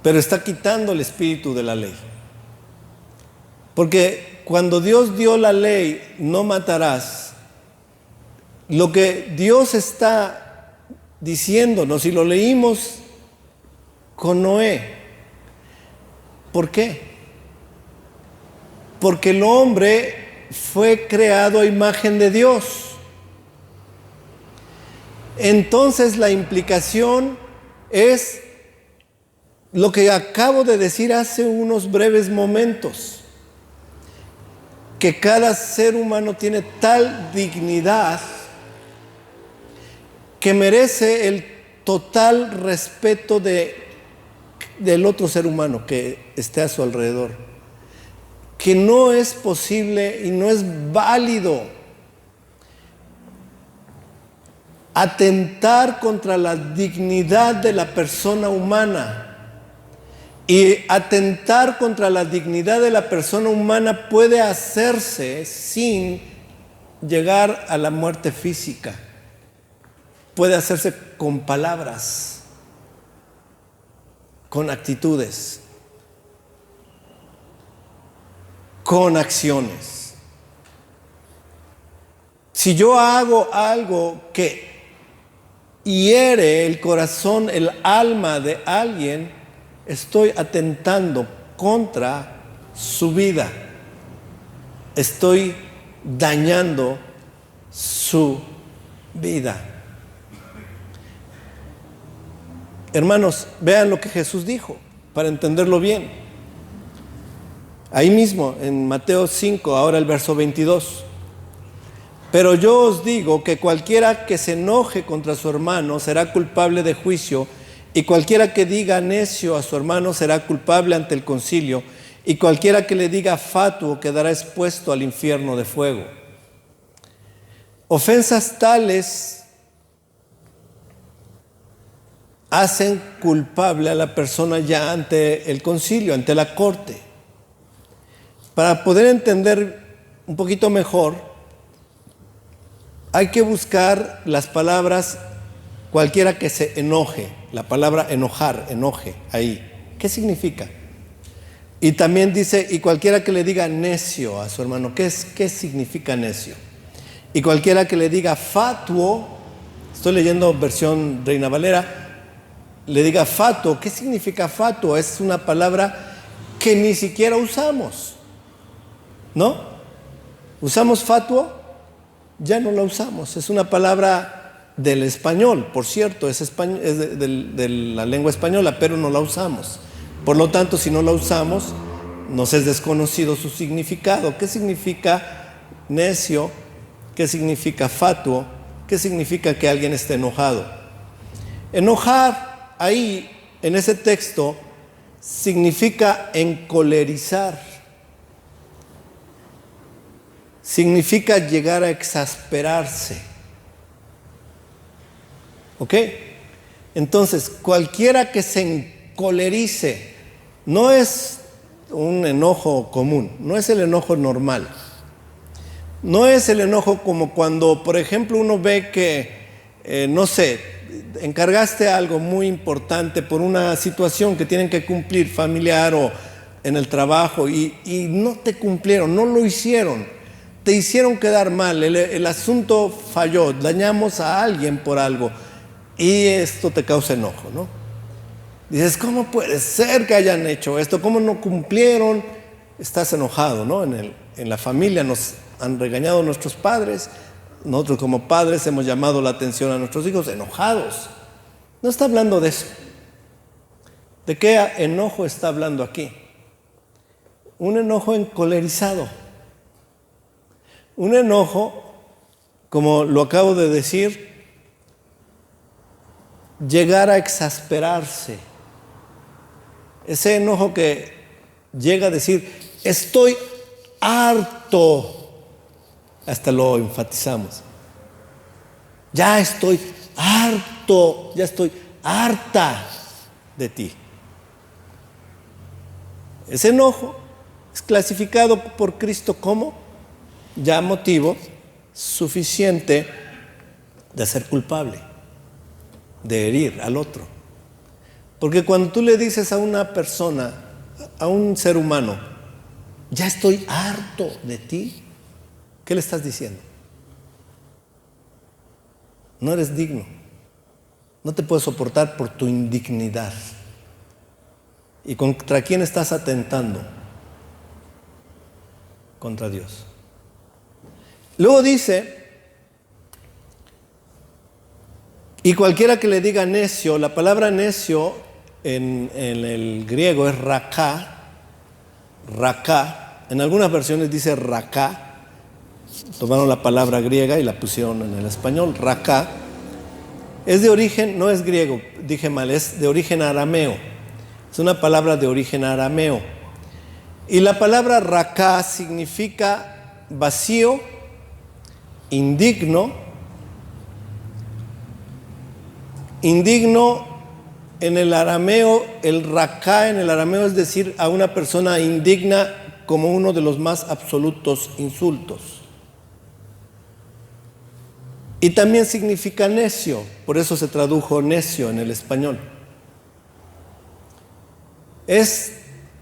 A: Pero está quitando el espíritu de la ley. Porque cuando Dios dio la ley, no matarás, lo que Dios está diciéndonos, y lo leímos con Noé. ¿Por qué? Porque el hombre fue creado a imagen de Dios. Entonces la implicación es lo que acabo de decir hace unos breves momentos, que cada ser humano tiene tal dignidad que merece el total respeto del otro ser humano que esté a su alrededor, que no es posible y no es válido atentar contra la dignidad de la persona humana. Y atentar contra la dignidad de la persona humana puede hacerse sin llegar a la muerte física. Puede hacerse con palabras, con actitudes, con acciones. Si yo hago algo que hiere el corazón, el alma de alguien, estoy atentando contra su vida. Estoy dañando su vida. Hermanos, vean lo que Jesús dijo para entenderlo bien. Ahí mismo, en Mateo 5, ahora el verso 22. Pero yo os digo que cualquiera que se enoje contra su hermano será culpable de juicio, y cualquiera que diga necio a su hermano será culpable ante el concilio, y cualquiera que le diga fatuo quedará expuesto al infierno de fuego. Ofensas tales hacen culpable a la persona ya ante el concilio, ante la corte. Para poder entender un poquito mejor, hay que buscar las palabras cualquiera que se enoje, la palabra enojar, enoje, ahí. ¿Qué significa? Y también dice, y cualquiera que le diga necio a su hermano, ¿qué significa necio? Y cualquiera que le diga fatuo, estoy leyendo versión Reina Valera, le diga fatuo, ¿qué significa fatuo? Es una palabra que ni siquiera usamos, ¿no? ¿Usamos fatuo? Ya no la usamos, es una palabra del español, por cierto, es de la lengua española, pero no la usamos. Por lo tanto, si no la usamos, nos es desconocido su significado. ¿Qué significa necio? ¿Qué significa fatuo? ¿Qué significa que alguien esté enojado? Enojar, ahí, en ese texto, significa encolerizar. Significa llegar a exasperarse. ¿Ok? Entonces, cualquiera que se encolerice, no es un enojo común, no es el enojo normal. No es el enojo como cuando, por ejemplo, uno ve que, no sé, encargaste algo muy importante por una situación que tienen que cumplir familiar o en el trabajo y no te cumplieron, no lo hicieron. Te hicieron quedar mal, el asunto falló, dañamos a alguien por algo y esto te causa enojo, ¿no? Dices, ¿cómo puede ser que hayan hecho esto? ¿Cómo no cumplieron? Estás enojado, ¿no? En la familia nos han regañado nuestros padres, nosotros como padres hemos llamado la atención a nuestros hijos enojados. No está hablando de eso. ¿De qué enojo está hablando aquí? Un enojo encolerizado. Un enojo, como lo acabo de decir, llegar a exasperarse. Ese enojo que llega a decir, estoy harto, hasta lo enfatizamos. Ya estoy harto, ya estoy harta de ti. Ese enojo es clasificado por Cristo como ya motivo suficiente de ser culpable, de herir al otro. Porque cuando tú le dices a una persona, a un ser humano, ya estoy harto de ti, ¿qué le estás diciendo? No eres digno, no te puedo soportar por tu indignidad. ¿Y contra quién estás atentando? Contra Dios. Luego dice, y cualquiera que le diga necio, la palabra necio en el griego es raká, en algunas versiones dice raká, tomaron la palabra griega y la pusieron en el español, raká, es de origen, no es griego, dije mal, es de origen arameo, es una palabra de origen arameo, y la palabra raká significa vacío, indigno en el arameo, el raká en el arameo es decir a una persona indigna como uno de los más absolutos insultos. Y también significa necio, por eso se tradujo necio en el español. Es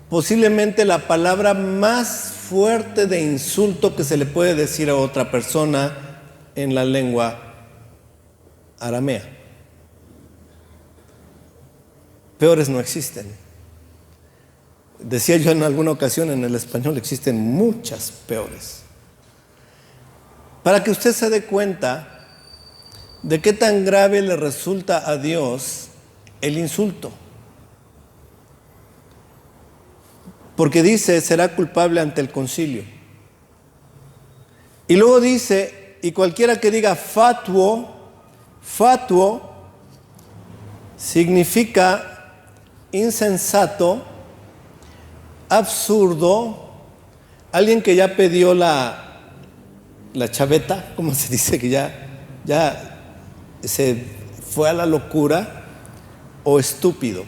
A: posiblemente la palabra más fuerte de insulto que se le puede decir a otra persona en la lengua aramea. Peores no existen. Decía yo en alguna ocasión, en el español existen muchas peores. Para que usted se dé cuenta de qué tan grave le resulta a Dios el insulto. Porque dice, será culpable ante el concilio. Y luego dice, y cualquiera que diga fatuo significa insensato, absurdo, alguien que ya pidió la chaveta, como se dice, que ya se fue a la locura, o estúpido.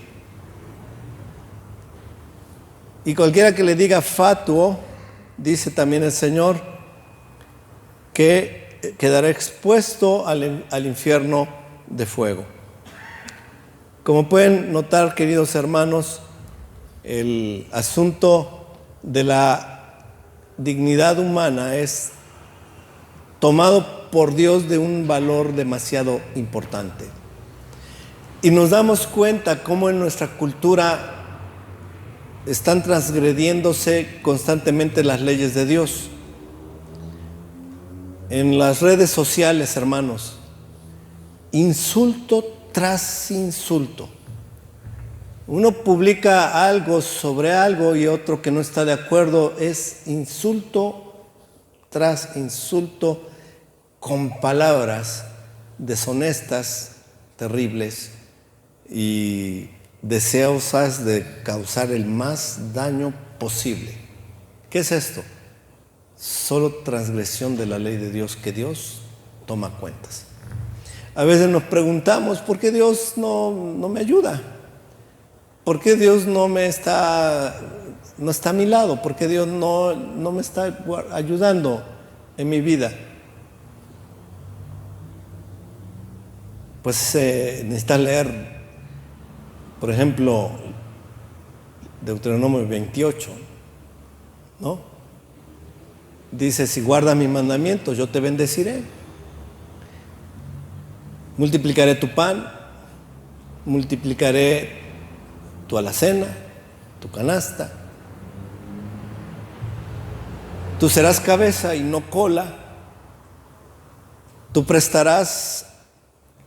A: Y cualquiera que le diga fatuo, dice también el Señor, que quedará expuesto al infierno de fuego. Como pueden notar, queridos hermanos, el asunto de la dignidad humana es tomado por Dios de un valor demasiado importante. Y nos damos cuenta cómo en nuestra cultura están transgrediéndose constantemente las leyes de Dios. En las redes sociales, hermanos, insulto tras insulto. Uno publica algo sobre algo y otro que no está de acuerdo, es insulto tras insulto con palabras deshonestas, terribles y deseosas de causar el más daño posible. ¿Qué es esto? Solo transgresión de la ley de Dios, que Dios toma cuentas. A veces nos preguntamos, ¿por qué Dios no me ayuda? ¿Por qué Dios no está a mi lado? ¿Por qué Dios no me está ayudando en mi vida? Pues necesitas leer, por ejemplo, Deuteronomio 28, ¿no? Dice, si guardas mis mandamientos, yo te bendeciré. Multiplicaré tu pan, multiplicaré tu alacena, tu canasta. Tú serás cabeza y no cola. Tú prestarás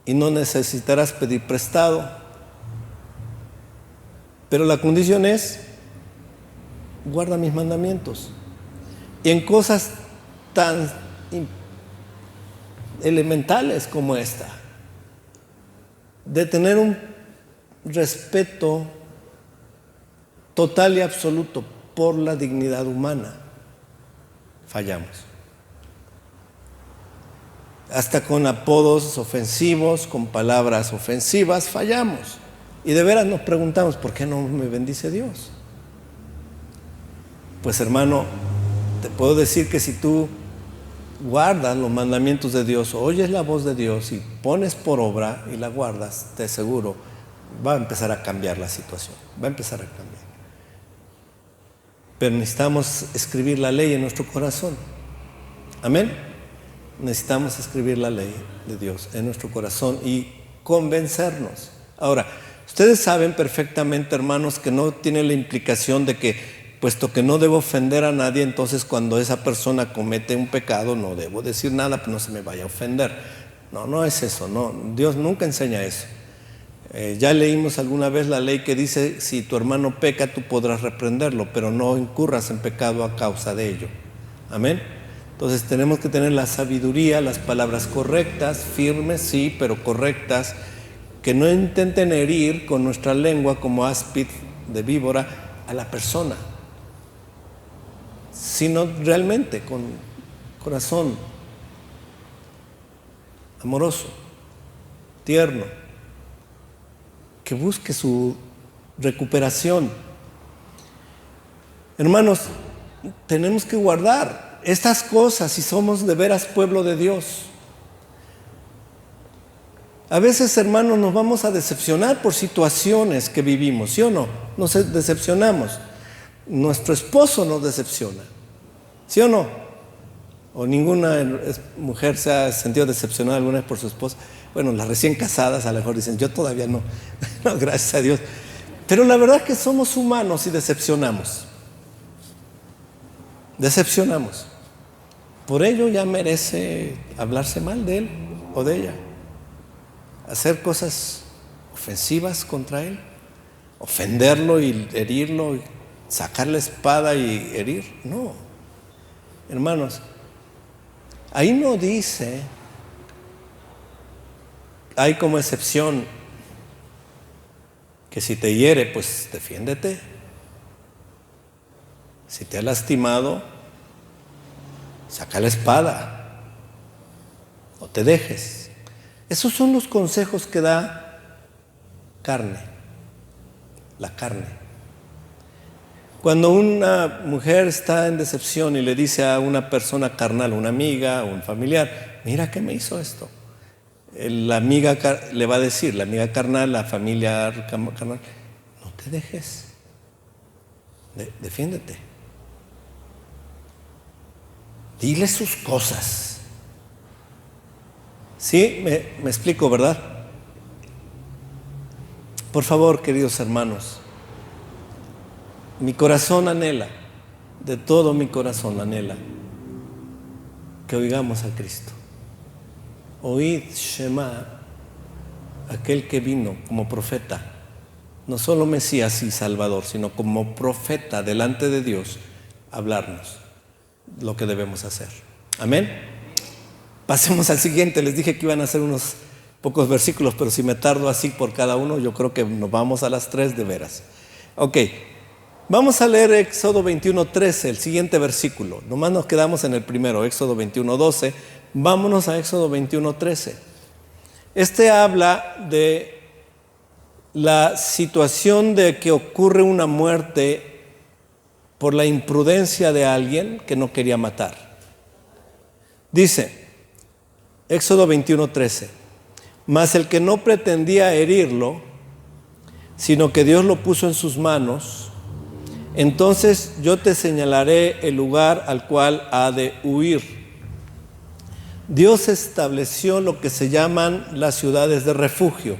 A: y no necesitarás pedir prestado. Pero la condición es, guarda mis mandamientos. Y en cosas tan elementales como esta, de tener un respeto total y absoluto por la dignidad humana, fallamos. Hasta con apodos ofensivos, con palabras ofensivas, fallamos. Y de veras nos preguntamos, ¿por qué no me bendice Dios? Pues hermano, te puedo decir que si tú guardas los mandamientos de Dios, oyes la voz de Dios y pones por obra y la guardas, te aseguro, va a empezar a cambiar la situación, va a empezar a cambiar. Pero necesitamos escribir la ley en nuestro corazón. Amén. Necesitamos escribir la ley de Dios en nuestro corazón y convencernos. Ahora, ustedes saben perfectamente, hermanos, que no tiene la implicación de que, puesto que no debo ofender a nadie, entonces cuando esa persona comete un pecado no debo decir nada, pues no se me vaya a ofender. No es eso, no. Dios nunca enseña eso. Ya leímos alguna vez la ley que dice, si tu hermano peca, tú podrás reprenderlo, pero no incurras en pecado a causa de ello. Amén. Entonces tenemos que tener la sabiduría, las palabras correctas, firmes, sí, pero correctas, que no intenten herir con nuestra lengua como áspid de víbora a la persona, sino realmente con corazón amoroso, tierno, que busque su recuperación. Hermanos, tenemos que guardar estas cosas si somos de veras pueblo de Dios. A veces, hermanos, nos vamos a decepcionar por situaciones que vivimos, ¿sí o no? Nos decepcionamos. Nuestro esposo nos decepciona, ¿sí o no? O ninguna mujer se ha sentido decepcionada alguna vez por su esposo. Bueno, las recién casadas a lo mejor dicen, yo todavía no, no, gracias a Dios. Pero la verdad es que somos humanos y decepcionamos. Decepcionamos. Por ello ya merece hablarse mal de él o de ella. Hacer cosas ofensivas contra él. Ofenderlo y herirlo, y sacar la espada y herir. No. Hermanos, ahí no dice, hay como excepción, que si te hiere, pues defiéndete. Si te ha lastimado, saca la espada. No te dejes. Esos son los consejos que da carne, la carne. Cuando una mujer está en decepción y le dice a una persona carnal, una amiga o un familiar, mira que me hizo esto. La amiga le va a decir, la amiga carnal, la familia carnal, no te dejes, defiéndete. Dile sus cosas. ¿Sí? Me explico, ¿verdad? Por favor, queridos hermanos, mi corazón anhela, de todo mi corazón anhela, que oigamos a Cristo. Oíd Shema, aquel que vino como profeta, no solo Mesías y Salvador, sino como profeta delante de Dios, a hablarnos lo que debemos hacer. Amén. Pasemos al siguiente. Les dije que iban a hacer unos pocos versículos, pero si me tardo así por cada uno, yo creo que nos vamos a las 3 de veras. Ok, vamos a leer Éxodo 21:13, el siguiente versículo. Nomás nos quedamos en el primero, Éxodo 21:12. Vámonos a Éxodo 21:13. Este habla de la situación de que ocurre una muerte por la imprudencia de alguien que no quería matar. Dice, Éxodo 21:13, mas el que no pretendía herirlo, sino que Dios lo puso en sus manos, entonces yo te señalaré el lugar al cual ha de huir. Dios estableció lo que se llaman las ciudades de refugio.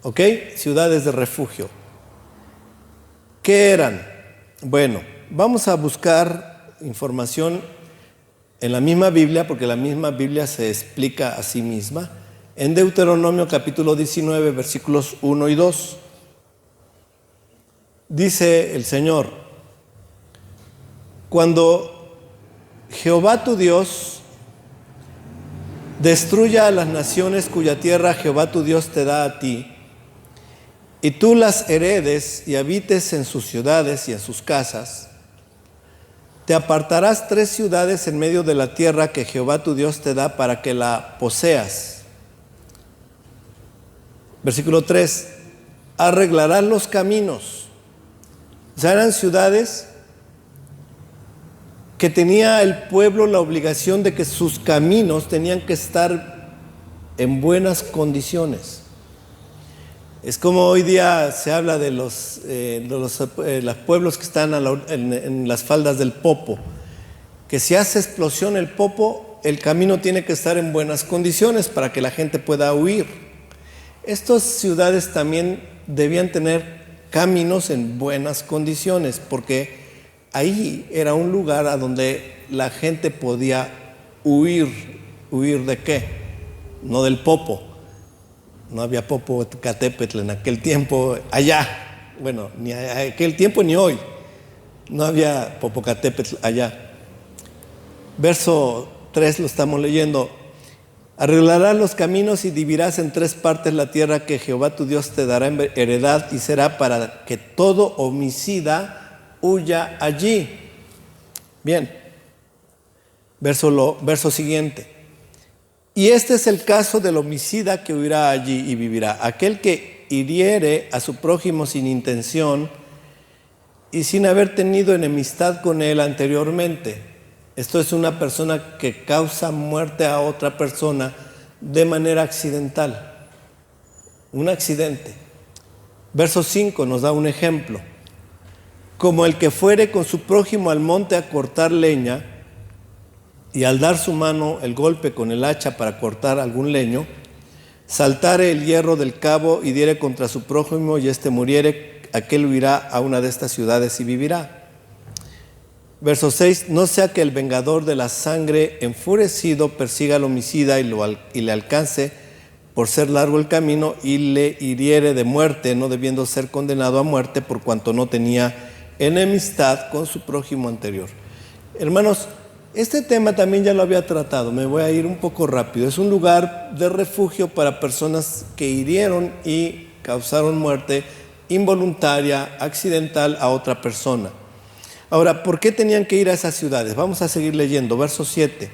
A: ¿Ok? Ciudades de refugio. ¿Qué eran? Bueno, vamos a buscar información en la misma Biblia, porque la misma Biblia se explica a sí misma. En Deuteronomio capítulo 19, versículos 1 y 2. Dice el Señor, cuando Jehová tu Dios destruya a las naciones cuya tierra Jehová tu Dios te da a ti, y tú las heredes y habites en sus ciudades y en sus casas, te apartarás 3 ciudades en medio de la tierra que Jehová tu Dios te da para que la poseas. Versículo 3, arreglarás los caminos. O sea, eran ciudades que tenía el pueblo la obligación de que sus caminos tenían que estar en buenas condiciones. Es como hoy día se habla de los pueblos que están en las faldas del Popo, que si hace explosión el Popo, el camino tiene que estar en buenas condiciones para que la gente pueda huir. Estas ciudades también debían tener caminos en buenas condiciones, porque ahí era un lugar a donde la gente podía huir. ¿Huir de qué? No del Popo. No había Popocatépetl en aquel tiempo, allá. Bueno, ni aquel tiempo ni hoy. No había Popocatépetl allá. Verso 3 lo estamos leyendo. Arreglarás los caminos y dividirás en 3 partes la tierra que Jehová tu Dios te dará en heredad, y será para que todo homicida huya allí. Bien, verso siguiente. Y este es el caso del homicida que huirá allí y vivirá. Aquel que hiriere a su prójimo sin intención y sin haber tenido enemistad con él anteriormente. Esto es una persona que causa muerte a otra persona de manera accidental. Un accidente. Verso 5 nos da un ejemplo. Como el que fuere con su prójimo al monte a cortar leña, y al dar su mano el golpe con el hacha para cortar algún leño, saltare el hierro del cabo y diere contra su prójimo y éste muriere, aquel huirá a una de estas ciudades y vivirá. Verso 6, no sea que el vengador de la sangre enfurecido persiga al homicida y le alcance por ser largo el camino y le hiriere de muerte, no debiendo ser condenado a muerte por cuanto no tenía enemistad con su prójimo anterior. Hermanos, este tema también ya lo había tratado, me voy a ir un poco rápido. Es un lugar de refugio para personas que hirieron y causaron muerte involuntaria, accidental a otra persona. Ahora, ¿por qué tenían que ir a esas ciudades? Vamos a seguir leyendo, verso 7.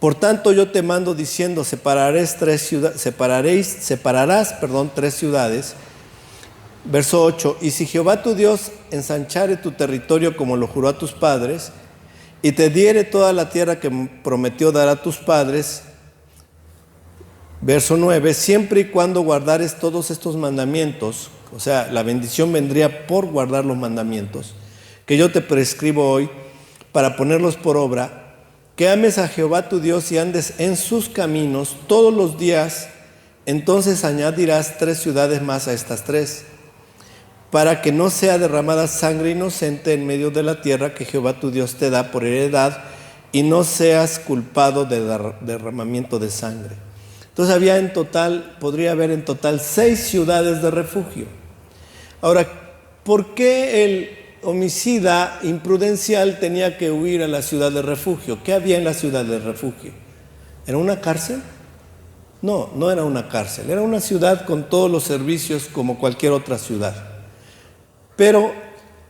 A: Por tanto, yo te mando diciendo, separarás tres ciudades. Verso 8, y si Jehová tu Dios ensanchare tu territorio como lo juró a tus padres, y te diere toda la tierra que prometió dar a tus padres, verso 9, siempre y cuando guardares todos estos mandamientos, o sea, la bendición vendría por guardar los mandamientos, que yo te prescribo hoy, para ponerlos por obra, que ames a Jehová tu Dios y andes en sus caminos todos los días, entonces añadirás 3 ciudades más a estas 3, para que no sea derramada sangre inocente en medio de la tierra que Jehová tu Dios te da por heredad, y no seas culpado de derramamiento de sangre. Entonces podría haber en total 6 ciudades de refugio. Ahora, ¿por qué el homicida imprudencial tenía que huir a la ciudad de refugio? ¿Qué había en la ciudad de refugio? ¿Era una cárcel? No, no era una cárcel, era una ciudad con todos los servicios como cualquier otra ciudad. Pero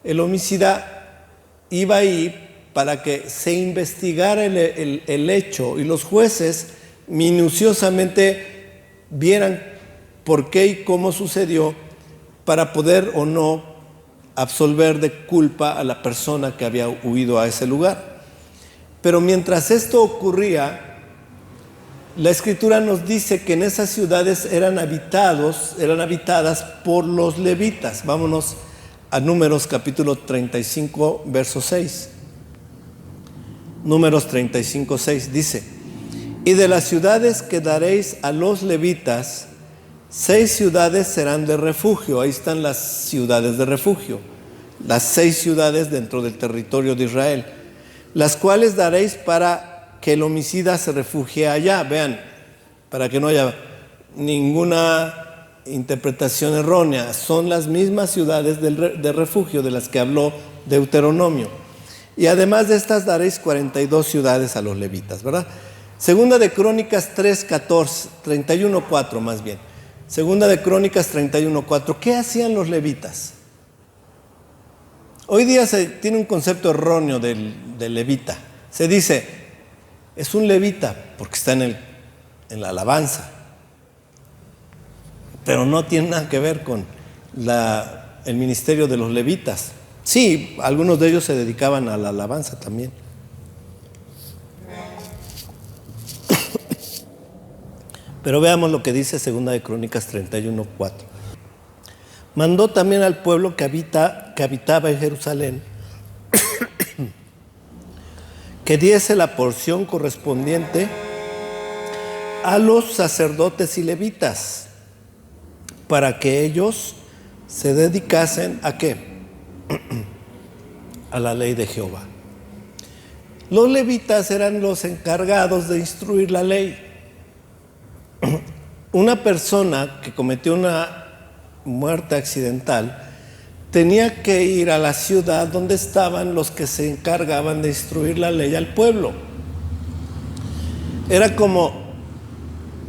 A: el homicida iba ahí para que se investigara el hecho y los jueces minuciosamente vieran por qué y cómo sucedió para poder o no absolver de culpa a la persona que había huido a ese lugar. Pero mientras esto ocurría, la Escritura nos dice que en esas ciudades eran habitadas por los levitas. Vámonos a Números capítulo 35, verso 6. Números 35, 6 dice, y de las ciudades que daréis a los levitas, 6 ciudades serán de refugio. Ahí están las ciudades de refugio, las 6 ciudades dentro del territorio de Israel, las cuales daréis para que el homicida se refugie allá. Vean, para que no haya ninguna interpretación errónea, son las mismas ciudades de refugio de las que habló Deuteronomio. Y además de estas daréis 42 ciudades a los levitas, ¿verdad? Segunda de Crónicas 31:4 más bien. Segunda de Crónicas 31:4. ¿Qué hacían los levitas? Hoy día se tiene un concepto erróneo del levita. Se dice, es un levita porque está en la alabanza. Pero no tiene nada que ver con el ministerio de los levitas. Sí, algunos de ellos se dedicaban a la alabanza también. Pero veamos lo que dice Segunda de Crónicas 31:4. Mandó también al pueblo que habitaba en Jerusalén que diese la porción correspondiente a los sacerdotes y levitas, para que ellos se dedicasen ¿a qué? A la ley de Jehová. Los levitas eran los encargados de instruir la ley. Una persona que cometió una muerte accidental tenía que ir a la ciudad donde estaban los que se encargaban de instruir la ley al pueblo. Era como,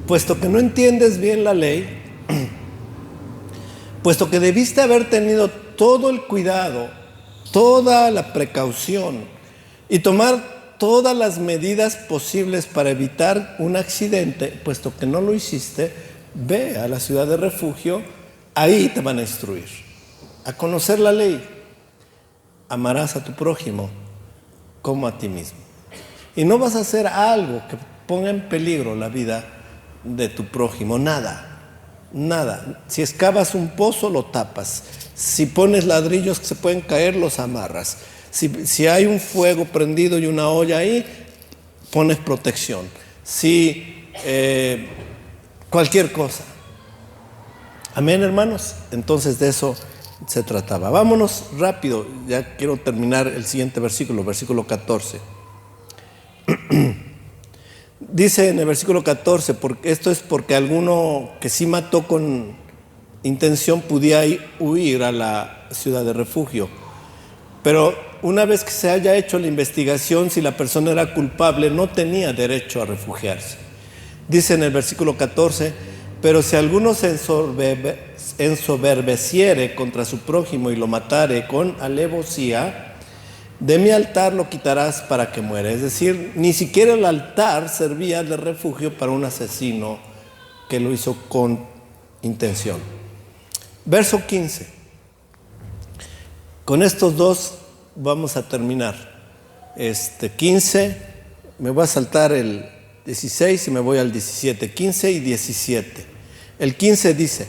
A: puesto que no entiendes bien la ley, puesto que debiste haber tenido todo el cuidado, toda la precaución y tomar todas las medidas posibles para evitar un accidente, puesto que no lo hiciste, ve a la ciudad de refugio, ahí te van a instruir, a conocer la ley. Amarás a tu prójimo como a ti mismo. Y no vas a hacer algo que ponga en peligro la vida de tu prójimo, nada. Si excavas un pozo, lo tapas. Si pones ladrillos que se pueden caer, los amarras. Si hay un fuego prendido y una olla ahí, pones protección. Si cualquier cosa. Amén, hermanos. Entonces de eso se trataba. Vámonos rápido, ya quiero terminar el siguiente versículo, versículo 14. Dice en el versículo 14, porque esto es porque alguno que sí mató con intención podía huir a la ciudad de refugio. Pero una vez que se haya hecho la investigación, si la persona era culpable, no tenía derecho a refugiarse. Dice en el versículo 14, pero si alguno se ensoberbeciere contra su prójimo y lo matare con alevosía, de mi altar lo quitarás para que muera. Es decir, ni siquiera el altar servía de refugio para un asesino que lo hizo con intención. Verso 15. Con estos dos vamos a terminar. 15, me voy a saltar el 16 y me voy al 17. 15 y 17. El 15 dice,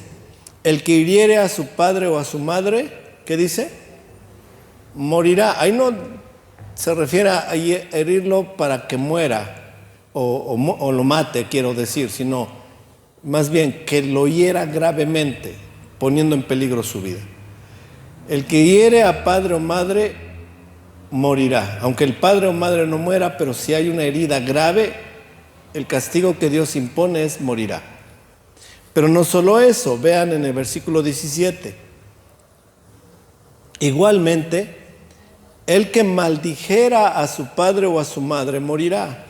A: el que hiriere a su padre o a su madre, ¿qué dice? Morirá. Ahí no se refiere a herirlo para que muera o lo mate, quiero decir, sino más bien que lo hiera gravemente, poniendo en peligro su vida. El que hiere a padre o madre morirá. Aunque el padre o madre no muera, pero si hay una herida grave, el castigo que Dios impone es morirá. Pero no solo eso, vean en el versículo 17. Igualmente, el que maldijera a su padre o a su madre morirá.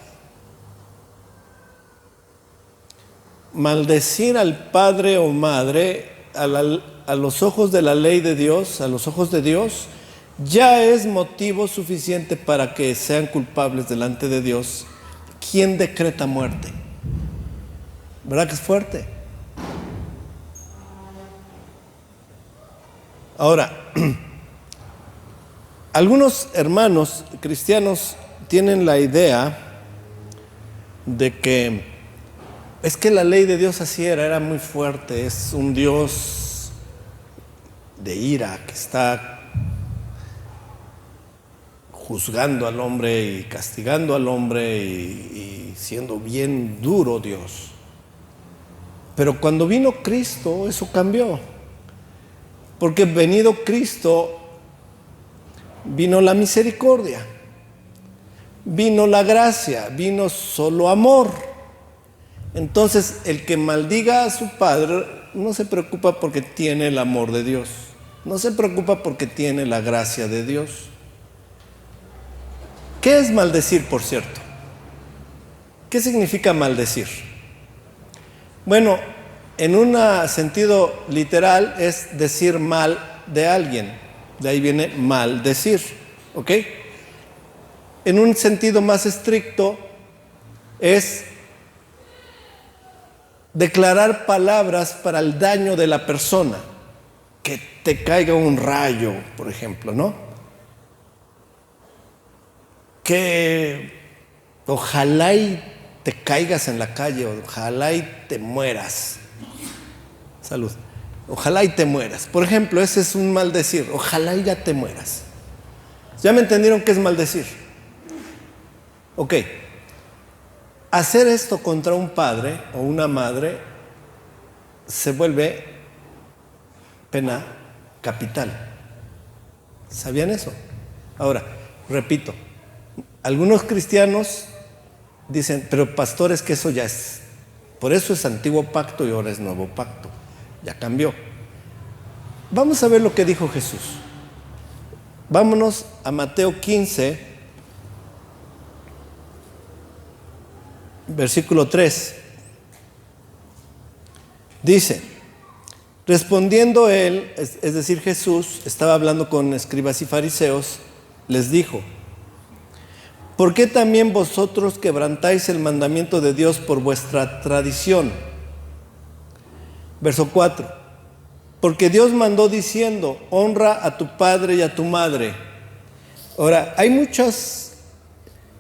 A: Maldecir al padre o madre a los ojos de la ley de Dios, a los ojos de Dios, ya es motivo suficiente para que sean culpables delante de Dios. ¿Quién decreta muerte? ¿Verdad que es fuerte? Ahora, algunos hermanos cristianos tienen la idea de que es que la ley de Dios así era muy fuerte, es un Dios de ira que está juzgando al hombre y castigando al hombre y siendo bien duro Dios. Pero cuando vino Cristo, eso cambió. Porque venido Cristo, vino la misericordia, vino la gracia, vino solo amor. Entonces, el que maldiga a su padre no se preocupa porque tiene el amor de Dios, no se preocupa porque tiene la gracia de Dios. ¿Qué es maldecir, por cierto? ¿Qué significa maldecir? Bueno, en un sentido literal es decir mal de alguien. De ahí viene maldecir, ¿ok? En un sentido más estricto es declarar palabras para el daño de la persona. Que te caiga un rayo, por ejemplo, ¿no? Que ojalá y te caigas en la calle, ojalá y te mueras. Salud. Ojalá y te mueras. Por ejemplo, ese es un maldecir. Ojalá y ya te mueras. ¿Ya me entendieron qué es maldecir? Ok. Hacer esto contra un padre o una madre se vuelve pena capital. ¿Sabían eso? Ahora, repito, algunos cristianos dicen, pero pastores, que eso ya es, por eso es antiguo pacto y ahora es nuevo pacto. Ya cambió. Vamos a ver lo que dijo Jesús. Vámonos a Mateo 15, versículo 3. Dice, respondiendo él, es decir, Jesús, estaba hablando con escribas y fariseos, les dijo, ¿por qué también vosotros quebrantáis el mandamiento de Dios por vuestra tradición? Verso 4. Porque Dios mandó diciendo, honra a tu padre y a tu madre. Ahora, hay muchas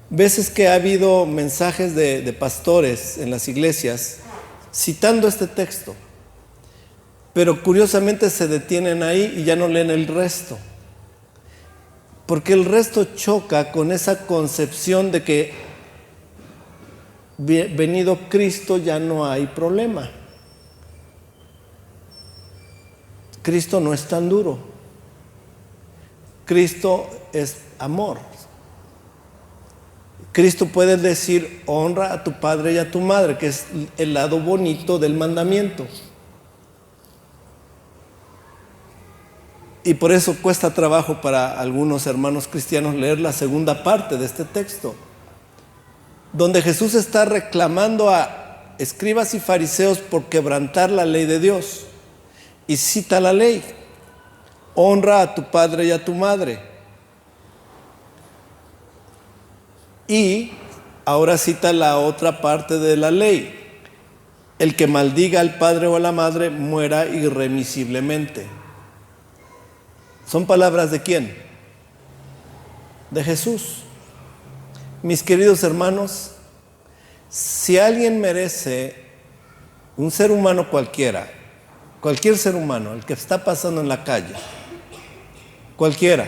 A: veces que ha habido mensajes de pastores en las iglesias citando este texto, pero curiosamente se detienen ahí y ya no leen el resto, porque el resto choca con esa concepción de que venido Cristo ya no hay problema. Cristo no es tan duro. Cristo es amor. Cristo puede decir, honra a tu padre y a tu madre, que es el lado bonito del mandamiento. Y por eso cuesta trabajo para algunos hermanos cristianos leer la segunda parte de este texto, donde Jesús está reclamando a escribas y fariseos por quebrantar la ley de Dios. Y cita la ley: honra a tu padre y a tu madre. Y ahora cita la otra parte de la ley: el que maldiga al padre o a la madre muera irremisiblemente. ¿Son palabras de quién? De Jesús. Mis queridos hermanos, si alguien merece, un ser humano cualquiera, cualquier ser humano, el que está pasando en la calle, cualquiera,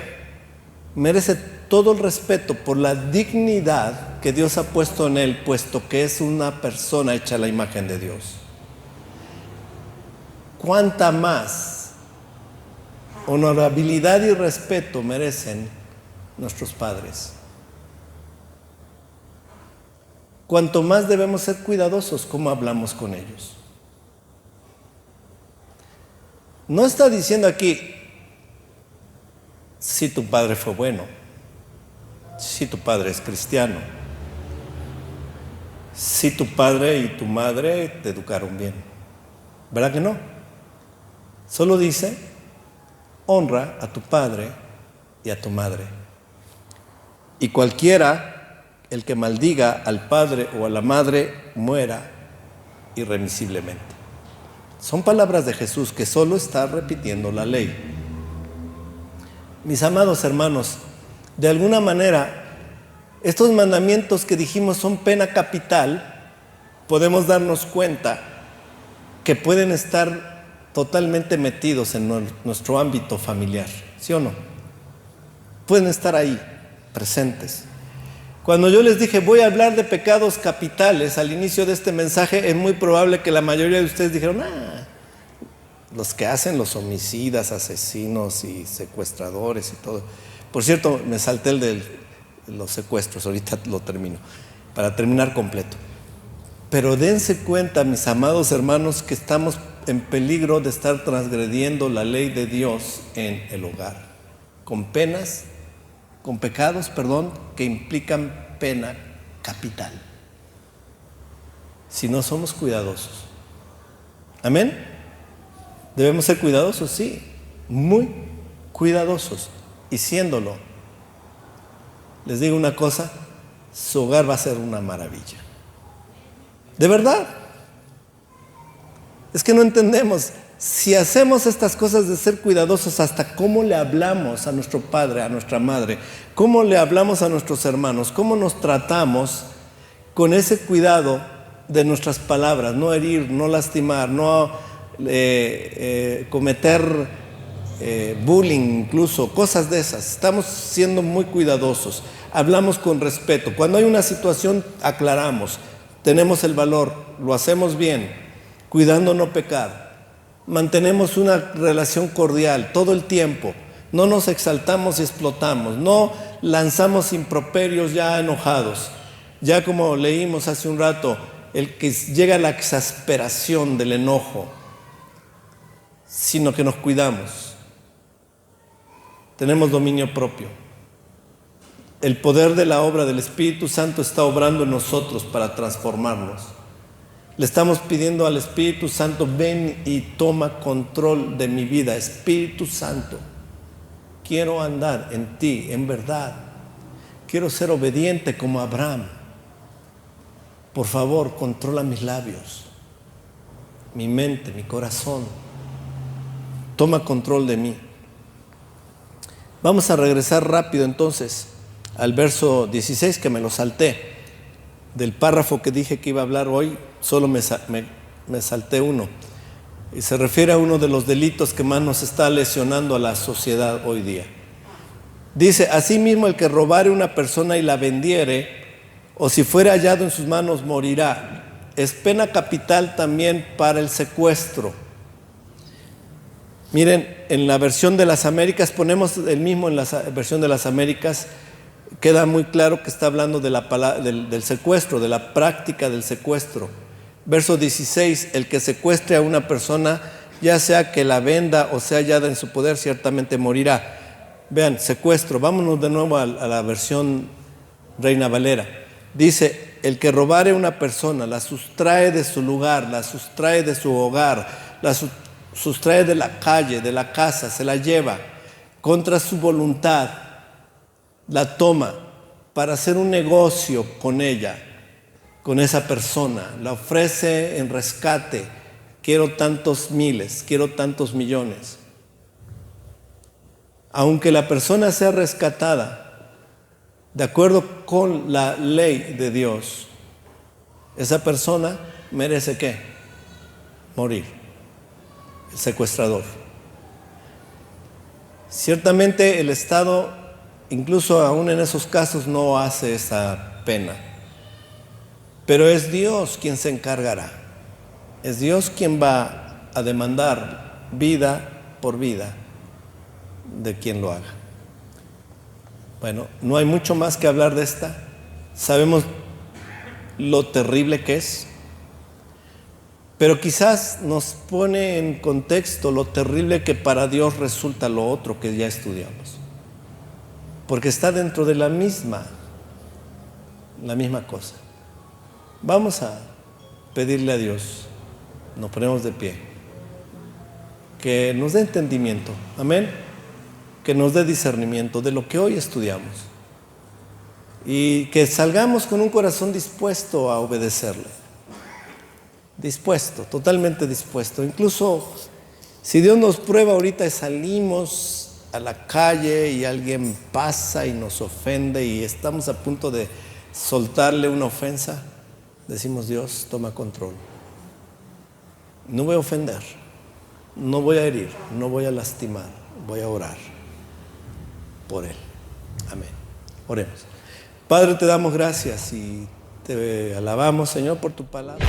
A: merece todo el respeto por la dignidad que Dios ha puesto en él, puesto que es una persona hecha a la imagen de Dios. ¿Cuánta más honorabilidad y respeto merecen nuestros padres? Cuanto más debemos ser cuidadosos cómo hablamos con ellos. No está diciendo aquí, si tu padre fue bueno, si tu padre es cristiano, si tu padre y tu madre te educaron bien. ¿Verdad que no? Solo dice, honra a tu padre y a tu madre. Y cualquiera, el que maldiga al padre o a la madre, muera irremisiblemente. Son palabras de Jesús que solo está repitiendo la ley. Mis amados hermanos, de alguna manera, estos mandamientos que dijimos son pena capital, podemos darnos cuenta que pueden estar totalmente metidos en nuestro ámbito familiar, ¿sí o no? Pueden estar ahí, presentes. Cuando yo les dije, voy a hablar de pecados capitales al inicio de este mensaje, es muy probable que la mayoría de ustedes dijeron, los que hacen los homicidas, asesinos y secuestradores y todo. Por cierto, me salté el de los secuestros, ahorita lo termino, para terminar completo. Pero dense cuenta, mis amados hermanos, que estamos en peligro de estar transgrediendo la ley de Dios en el hogar, con penas, con pecados, que implican pena capital, si no somos cuidadosos. ¿Amén? ¿Debemos ser cuidadosos? Sí, muy cuidadosos. Y siéndolo, les digo una cosa, su hogar va a ser una maravilla. De verdad. Es que no entendemos. Si hacemos estas cosas de ser cuidadosos, hasta cómo le hablamos a nuestro padre, a nuestra madre, cómo le hablamos a nuestros hermanos, cómo nos tratamos con ese cuidado de nuestras palabras, no herir, no lastimar, no cometer bullying, incluso cosas de esas. Estamos siendo muy cuidadosos, hablamos con respeto. Cuando hay una situación, aclaramos, tenemos el valor, lo hacemos bien, cuidando no pecar. Mantenemos una relación cordial todo el tiempo. No nos exaltamos y explotamos. No lanzamos improperios ya enojados. Ya como leímos hace un rato, el que llega a la exasperación del enojo, sino que nos cuidamos. Tenemos dominio propio. El poder de la obra del Espíritu Santo está obrando en nosotros para transformarnos. Le estamos pidiendo al Espíritu Santo, ven y toma control de mi vida. Espíritu Santo, quiero andar en ti, en verdad. Quiero ser obediente como Abraham. Por favor, controla mis labios, mi mente, mi corazón. Toma control de mí. Vamos a regresar rápido entonces al verso 16, que me lo salté. Del párrafo que dije que iba a hablar hoy, solo me salté uno. Y se refiere a uno de los delitos que más nos está lesionando a la sociedad hoy día. Dice, asimismo el que robare una persona y la vendiere, o si fuera hallado en sus manos, morirá. Es pena capital también para el secuestro. Miren, en la versión de las Américas, ponemos el mismo en la versión de las Américas, queda muy claro que está hablando de del secuestro, de la práctica del secuestro. Verso 16, el que secuestre a una persona, ya sea que la venda o sea hallada en su poder, ciertamente morirá. Vean, secuestro, vámonos de nuevo a la versión Reina Valera. Dice, el que robare a una persona, la sustrae de su lugar, la sustrae de su hogar, la sustrae de la calle, de la casa, se la lleva contra su voluntad, la toma para hacer un negocio con ella, con esa persona, la ofrece en rescate, quiero tantos miles, quiero tantos millones. Aunque la persona sea rescatada, de acuerdo con la ley de Dios, esa persona merece ¿qué? Morir. El secuestrador. Ciertamente el Estado, incluso aún en esos casos, no hace esa pena. Pero es Dios quien se encargará. Es Dios quien va a demandar vida por vida de quien lo haga. Bueno, no hay mucho más que hablar de esta. Sabemos lo terrible que es, pero quizás nos pone en contexto lo terrible que para Dios resulta lo otro que ya estudiamos, porque está dentro de la misma cosa. Vamos a pedirle a Dios, nos ponemos de pie, que nos dé entendimiento, amén, que nos dé discernimiento de lo que hoy estudiamos y que salgamos con un corazón dispuesto a obedecerle. Dispuesto, totalmente dispuesto. Incluso si Dios nos prueba ahorita y salimos a la calle y alguien pasa y nos ofende y estamos a punto de soltarle una ofensa, decimos: Dios, toma control. No voy a ofender, no voy a herir, no voy a lastimar, voy a orar por él. Amén. Oremos. Padre, te damos gracias y te alabamos, Señor, por tu palabra.